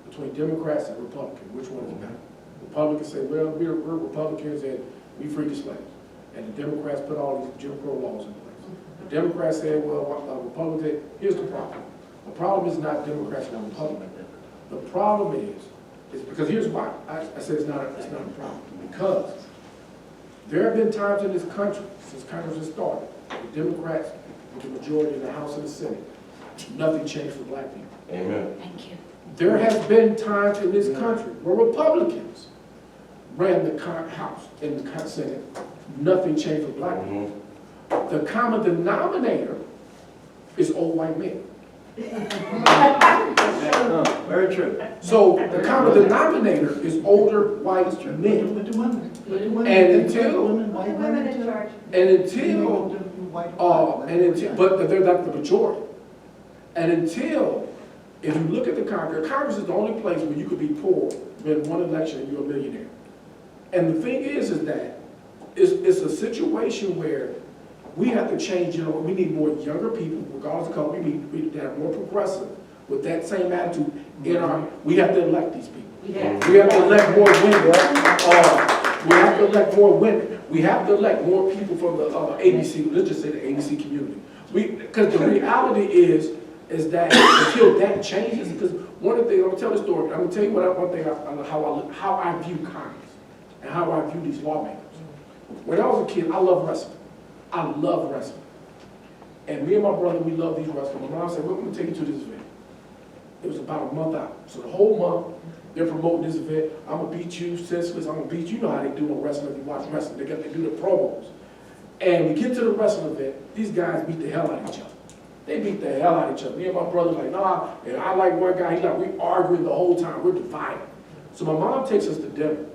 D: between Democrats and Republicans. Which one is better? Republicans say, well, we're Republicans and we free the slaves. And the Democrats put all these Jim Crow laws in place. The Democrats say, well, Republicans, here's the problem. The problem is not Democrats and Republicans. The problem is because here's why. I said it's not a problem. Because there have been times in this country, since Congress has started, the Democrats with the majority in the House and the Senate, nothing changed for black people.
F: Amen.
G: Thank you.
D: There has been times in this country where Republicans ran the House and the Senate, nothing changed for black people. The common denominator is old white men.
B: Very true.
D: So the common denominator is older white men.
B: With the women. With the women.
D: And until-
B: Women, white women
E: in
B: too.
E: charge.
D: And until, but they're not the majority. And until, if you look at the Congress is the only place where you could be poor, win one election and you're a millionaire. And the thing is that it's a situation where we have to change, we need more younger people, regardless of color, we need to have more progressive with that same attitude in we have to elect these people.
G: Yeah.
D: We have to elect more women. We have to elect more women. We have to elect more people from the ABC, let's just say the ABC community. Because the reality is that until that changes, because one of the things, I'm gonna tell the story, I'm gonna tell you one thing, how I view Congress and how I view these lawmakers. When I was a kid, I loved wrestling. I love wrestling. And me and my brother, we love these wrestlers. My mom said, we're gonna take you to this event. It was about a month out. So the whole month, they're promoting this event. I'm gonna beat you senseless, I'm gonna beat you. You know how they do on wrestling if you watch wrestling. They do the promos. And we get to the wrestling event, these guys beat the hell out of each other. They beat the hell out of each other. Me and my brother like, nah, and I like one guy, we arguing the whole time, we're divided. So my mom takes us to dinner.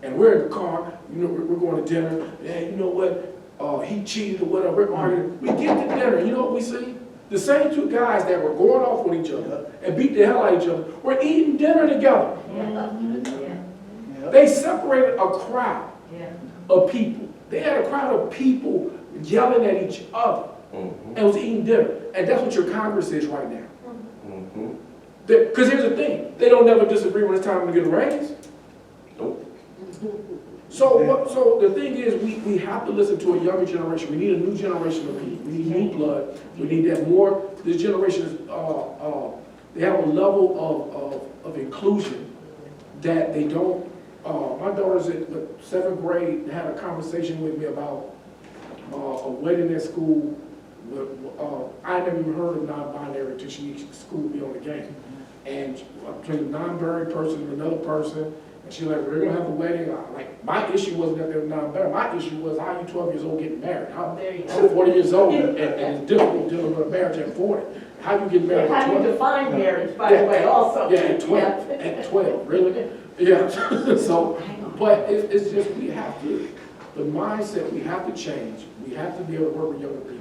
D: And we're in the car, we're going to dinner. Yeah, you know what? He cheated or whatever, we're arguing. We get to dinner, you know what we see? The same two guys that were going off with each other and beat the hell out of each other were eating dinner together. They separated a crowd of people. They had a crowd of people yelling at each other and was eating dinner. And that's what your Congress is right now. Because here's the thing, they don't never disagree when it's time to get a raise.
F: Nope.
D: So the thing is, we have to listen to a younger generation. We need a new generation of people. We need new blood. We need that more. This generation is, they have a level of inclusion that they don't. My daughter's in the 7th grade, had a conversation with me about a wedding at school. I never even heard of non-binary until she schooled me on the game. And between a non-binary person and another person, and she's like, we're gonna have a wedding. Like, my issue wasn't that they were non-binary. My issue was, how are you 12 years old getting married? I'm 40 years old, and it's difficult dealing with a marriage at 40. How do you get married at 12?
G: How do you define marriage, by the way, also?
D: Yeah, at 12. At 12, really? Yeah. So, but it's just, we have to, the mindset, we have to change. We have to be able to work with younger people.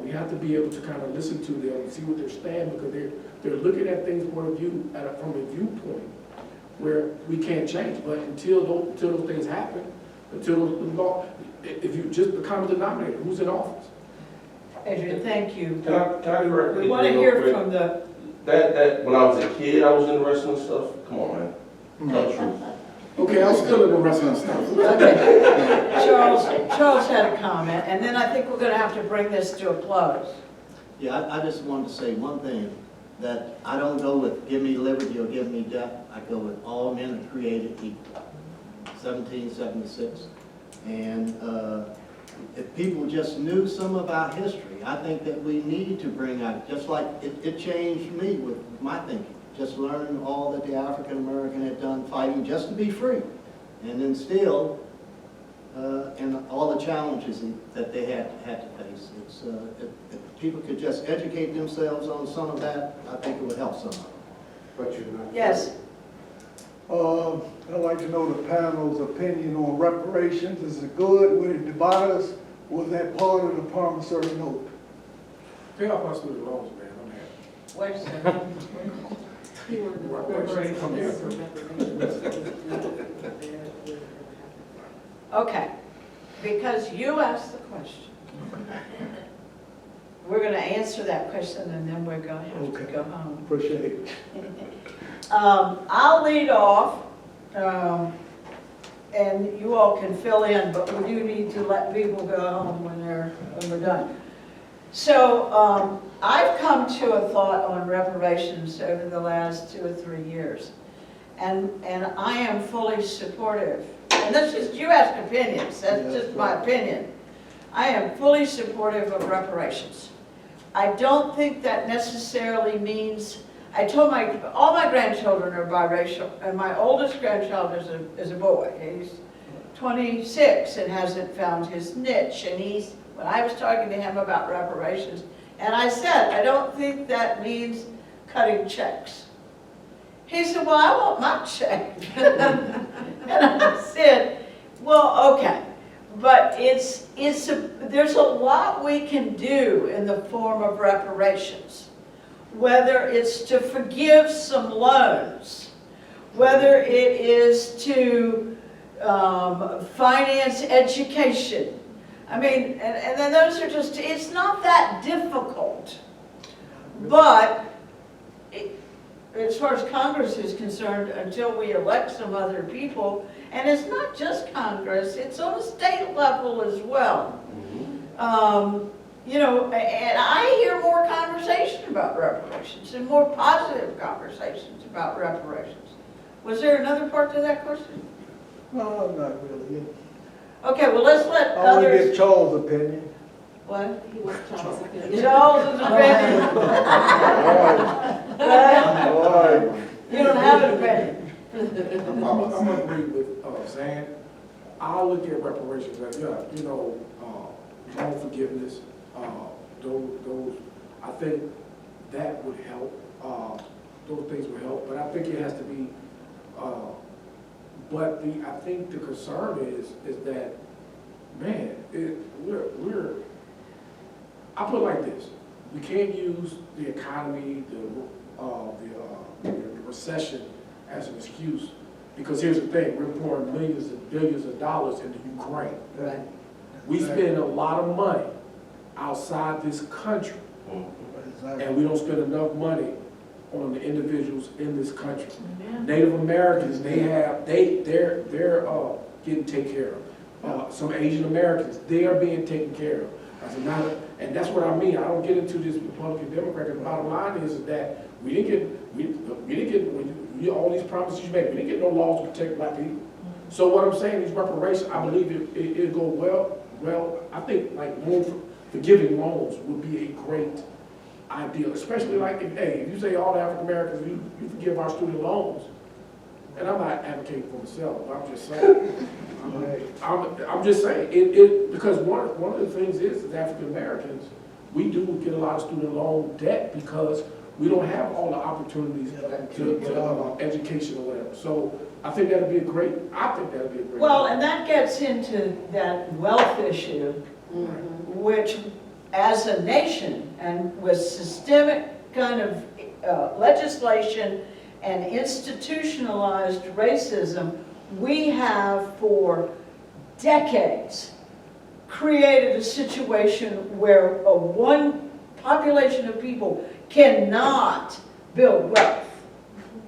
D: We have to be able to kind of listen to them and see what they're standing, because they're looking at things from a viewpoint where we can't change. But until those things happen, until the law, if you just the common denominator, who's in office?
C: Adrian, thank you.
F: Can I correct
C: We want to
F: real
C: hear
F: quick?
C: from the,
F: That when I was a kid, I was into wrestling stuff. Come on, man. Tell the truth.
D: Okay, I'm still in the wrestling stuff.
C: okay. Charles had a comment, and then I think we're going to have to bring this to a close.
B: Yeah, I just wanted to say one thing, that I don't go with give me liberty or give me death. I go with all men are created equal. 1776. And if people just knew some of our history, I think that we need to bring out, just like it changed me with my thinking, just learning all that the African American had done fighting just to be free. And then still, and all the challenges that they had to face. If people could just educate themselves on some of that, I think it would help some of them.
I: But you're not.
C: Yes.
I: I'd like to know the panel's opinion on reparations. Is it good? Would it divide us? Was that part of the promissory note?
D: Pay off my student loans, man. I'm happy.
C: Wait a second. Okay, because you asked the question. We're going to answer that question, and then we're going to have to go home.
I: Appreciate it.
C: I'll lead off, and you all can fill in, but we do need to let people go home when we're done. So I've come to a thought on reparations over the last 2 or 3 years, and I am fully supportive. And that's just, you ask opinions, that's just my opinion. I am fully supportive of reparations. I don't think that necessarily means, I told all my grandchildren are biracial, and my oldest grandchild is a boy. He's 26 and hasn't found his niche, and when I was talking to him about reparations, And I said, I don't think that means cutting checks. He said, well, I want my check. And I said, well, okay. But there's a lot we can do in the form of reparations. Whether it's to forgive some loans, whether it is to finance education. I mean, and then those are just, it's not that difficult. But as far as Congress is concerned, until we elect some other people, and it's not just Congress, it's on the state level as well. You know, and I hear more conversation about reparations and more positive conversations about reparations. Was there another part to that question?
I: No, not really.
C: Okay, well, let's let
I: I want to
C: others.
I: get Charles' opinion.
C: What?
E: He was Charles' opinion.
C: Charles' opinion?
I: All right.
C: You don't have an opinion.
D: I'm gonna agree with Zann. I look at reparations as, you know, loan forgiveness, those, I think that would help, those things would help, but I think it has to be, but I think the concern is that, man, I put it like this, we can't use the economy, the recession as an excuse, because here's the thing, we're pouring millions and billions of dollars into Ukraine.
C: Right.
D: We spend a lot of money outside this country, and we don't spend enough money on the individuals in this country. Native Americans, they're getting taken care of. Some Asian Americans, they are being taken care of. And that's what I mean. I don't get into this Republican Democrat. The bottom line is that we didn't get all these promises you made. We didn't get no laws to protect black people. So what I'm saying is reparations. I believe it'll go well. Well, I think like forgiving loans would be a great idea, especially like if you say all the African Americans, you forgive our student loans. And I'm not advocating for myself. I'm just saying. I'm just saying because one of the things is as African Americans, we do get a lot of student loan debt because we don't have all the opportunities to education or whatever. So I think that'd be a great.
C: Well, and that gets into that wealth issue, which as a nation and with systemic kind of legislation and institutionalized racism, we have for decades created a situation where one population of people cannot build wealth.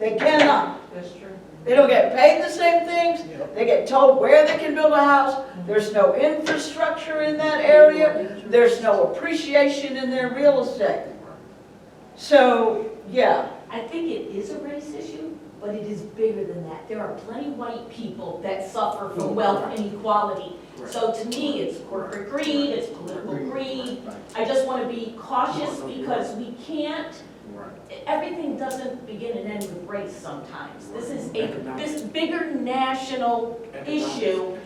C: They cannot.
G: That's true.
C: They don't get paid the same things. They get told where they can build a house. There's no infrastructure in that area. There's no appreciation in their real estate. So, yeah.
G: I think it is a race issue, but it is bigger than that. There are plenty white people that suffer from wealth inequality. So to me, it's corporate greed, it's political greed. I just want to be cautious because we can't, everything doesn't begin and end with race sometimes. This is this bigger national issue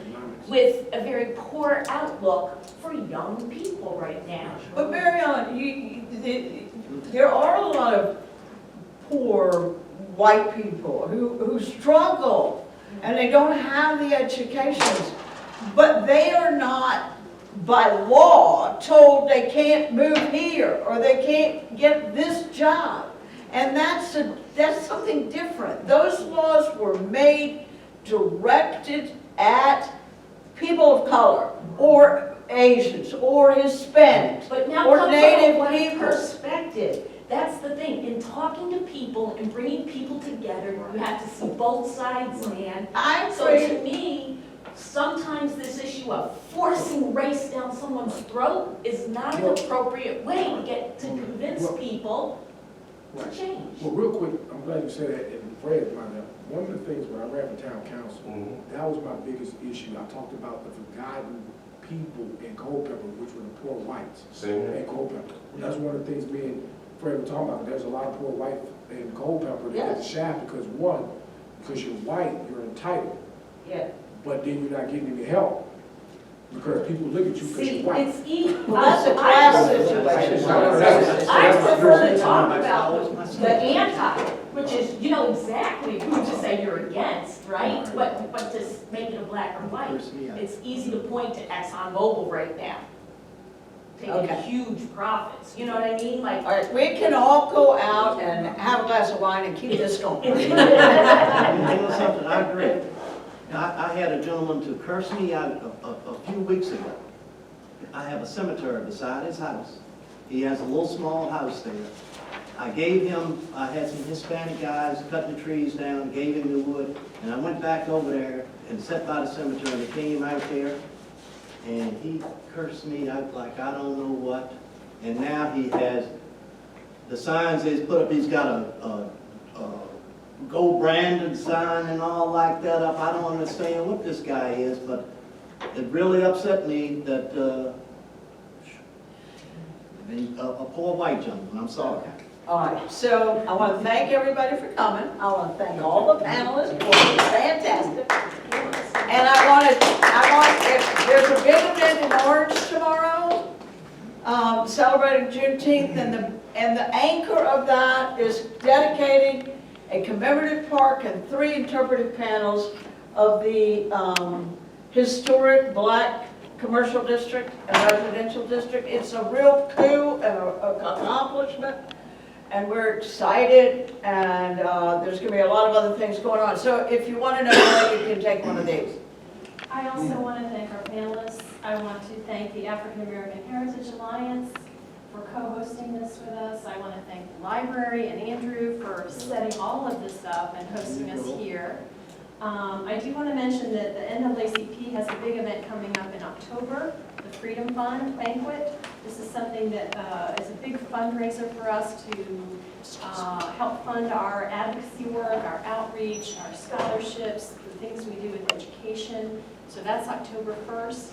G: with a very poor outlook for young people right now.
C: But Mary Ellen, there are a lot of poor white people who struggle and they don't have the educations, but they are not by law told they can't move here or they can't get this job. And that's something different. Those laws were made directed at people of color or Asians or Hispanics
G: But now
C: or
G: come from a
C: Native
G: white
C: people.
G: perspective. That's the thing. In talking to people and bringing people together, you have to see both sides, man.
C: I
G: So
C: agree.
G: to me, sometimes this issue of forcing race down someone's throat is not an appropriate way to get to convince people to change.
D: Well, real quick, I'm glad you said that, and Fred reminded me, one of the things when I ran for town council, that was my biggest issue. I talked about the forgotten people in Culpeper, which were the poor whites in Culpeper. That's one of the things me and Fred were talking about. There's a lot of poor whites in Culpeper that get the shaft because because you're white, you're entitled.
C: Yeah.
D: But then you're not getting any help. because people look at you because
G: See,
D: you're white.
G: it's easy.
C: Well, that's a class situation.
G: I prefer to talk about the anti, which is, you know exactly who to say you're against, right? But to make it a black or white.
B: Curse me out.
G: It's easy to point to ExxonMobil right now, taking
C: Okay.
G: huge profits, you know what I mean? Like,
C: All right, we can all go out and have a glass of wine and keep this going.
B: You know something, I agree. I had a gentleman to curse me out a few weeks ago. I have a cemetery beside his house. He has a little small house there. I had some Hispanic guys cutting the trees down, gave him the wood, and I went back over there and sat by the cemetery, and he came out there, and he cursed me out like I don't know what. And now he has, the signs he's put up, he's got a Go Brandon sign and all like that up. I don't understand what this guy is, but it really upset me that a poor white gentleman, I'm sorry.
C: All right, so I want to thank everybody for coming. I want to thank all the panelists for being fantastic. And if there's a big event in Orange tomorrow, celebrating Juneteenth, and the anchor of that is dedicating a commemorative park and 3 interpretive panels of the historic black commercial district and residential district. It's a real coup and an accomplishment, and we're excited, and there's going to be a lot of other things going on. So if you want to know more, you can take one of these.
A: I also want to thank our panelists. I want to thank the African American Heritage Alliance for co-hosting this with us. I want to thank the library and Andrew for setting all of this up and hosting us here. I do want to mention that the NAACP has a big event coming up in October, the Freedom Fund Banquet. This is something that is a big fundraiser for us to help fund our advocacy work, our outreach, our scholarships, the things we do with education. So that's October 1st.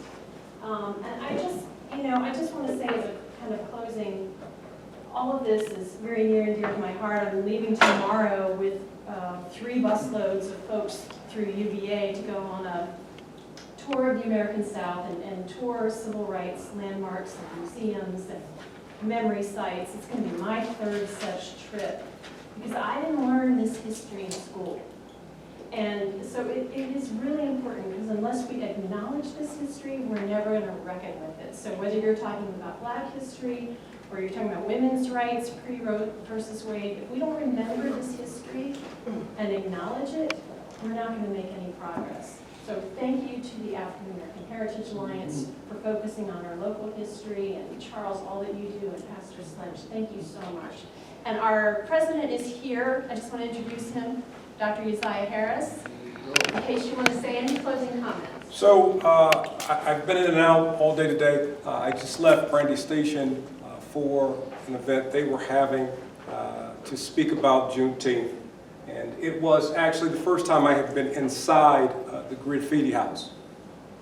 A: And I just want to say as a kind of closing, all of this is very near and dear to my heart. I'm leaving tomorrow with 3 busloads of folks through UVA to go on a tour of the American South and tour civil rights landmarks and museums and memory sites. It's going to be my 3rd such trip because I didn't learn this history in school. And so it is really important because unless we acknowledge this history, we're never going to reckon with it. So whether you're talking about black history or you're talking about women's rights, pre-Roe versus Wade, if we don't remember this history and acknowledge it, we're not going to make any progress. So thank you to the African American Heritage Alliance for focusing on our local history, and Charles, all that you do, and Pastor Sledge, thank you so much. And our president is here. I just want to introduce him, Dr. Uzziah Harris, in case you want to say any closing comments.
J: So I've been in and out all day today. I just left Brandy Station for an event they were having to speak about Juneteenth. And it was actually the first time I had been inside the graffiti house.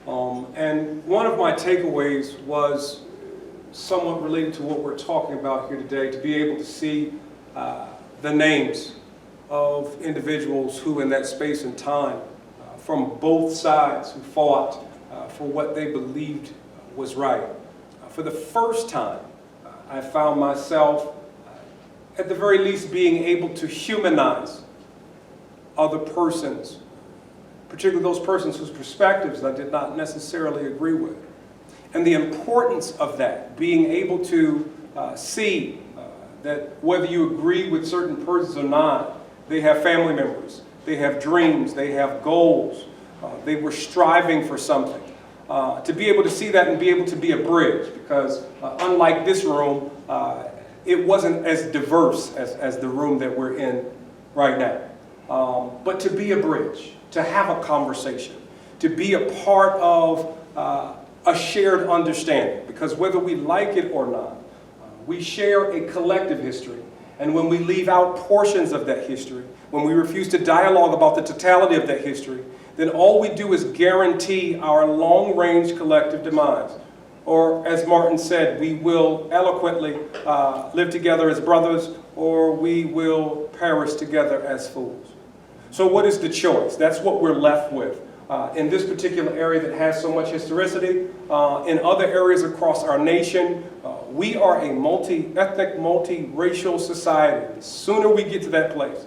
J: And one of my takeaways was somewhat related to what we're talking about here today, to be able to see the names of individuals who in that space and time, from both sides, who fought for what they believed was right. For the first time, I found myself, at the very least, being able to humanize other persons, particularly those persons whose perspectives I did not necessarily agree with. And the importance of that, being able to see that whether you agree with certain persons or not, they have family members, they have dreams, they have goals, they were striving for something. To be able to see that and be able to be a bridge, because unlike this room, it wasn't as diverse as the room that we're in right now. But to be a bridge, to have a conversation, to be a part of a shared understanding, because whether we like it or not, we share a collective history. And when we leave out portions of that history, when we refuse to dialogue about the totality of that history, then all we do is guarantee our long-range collective demise. Or, as Martin said, we will eloquently live together as brothers, or we will perish together as fools. So what is the choice? That's what we're left with. in this particular area that has so much historicity. In other areas across our nation, we are a multi-ethnic, multi-racial society. The sooner we get to that place,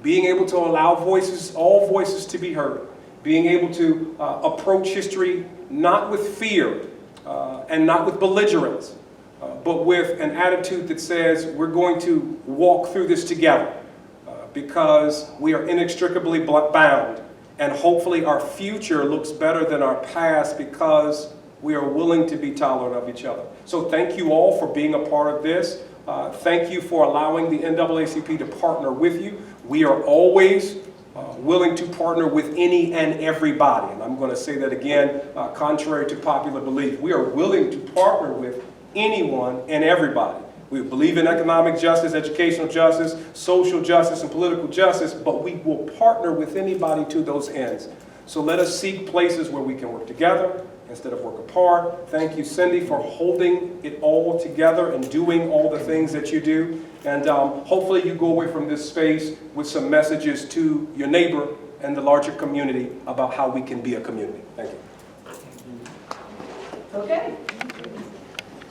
J: being able to allow voices, all voices to be heard, being able to approach history not with fear and not with belligerence, but with an attitude that says we're going to walk through this together because we are inextricably bound, and hopefully our future looks better than our past because we are willing to be tolerant of each other. So thank you all for being a part of this. Thank you for allowing the NAACP to partner with you. We are always willing to partner with any and everybody. And I'm going to say that again, contrary to popular belief. We are willing to partner with anyone and everybody. We believe in economic justice, educational justice, social justice, and political justice, but we will partner with anybody to those ends. So let us seek places where we can work together instead of work apart. Thank you, Cindy, for holding it all together and doing all the things that you do. And hopefully you go away from this space with some messages to your neighbor and the larger community about how we can be a community. Thank you.
C: Okay.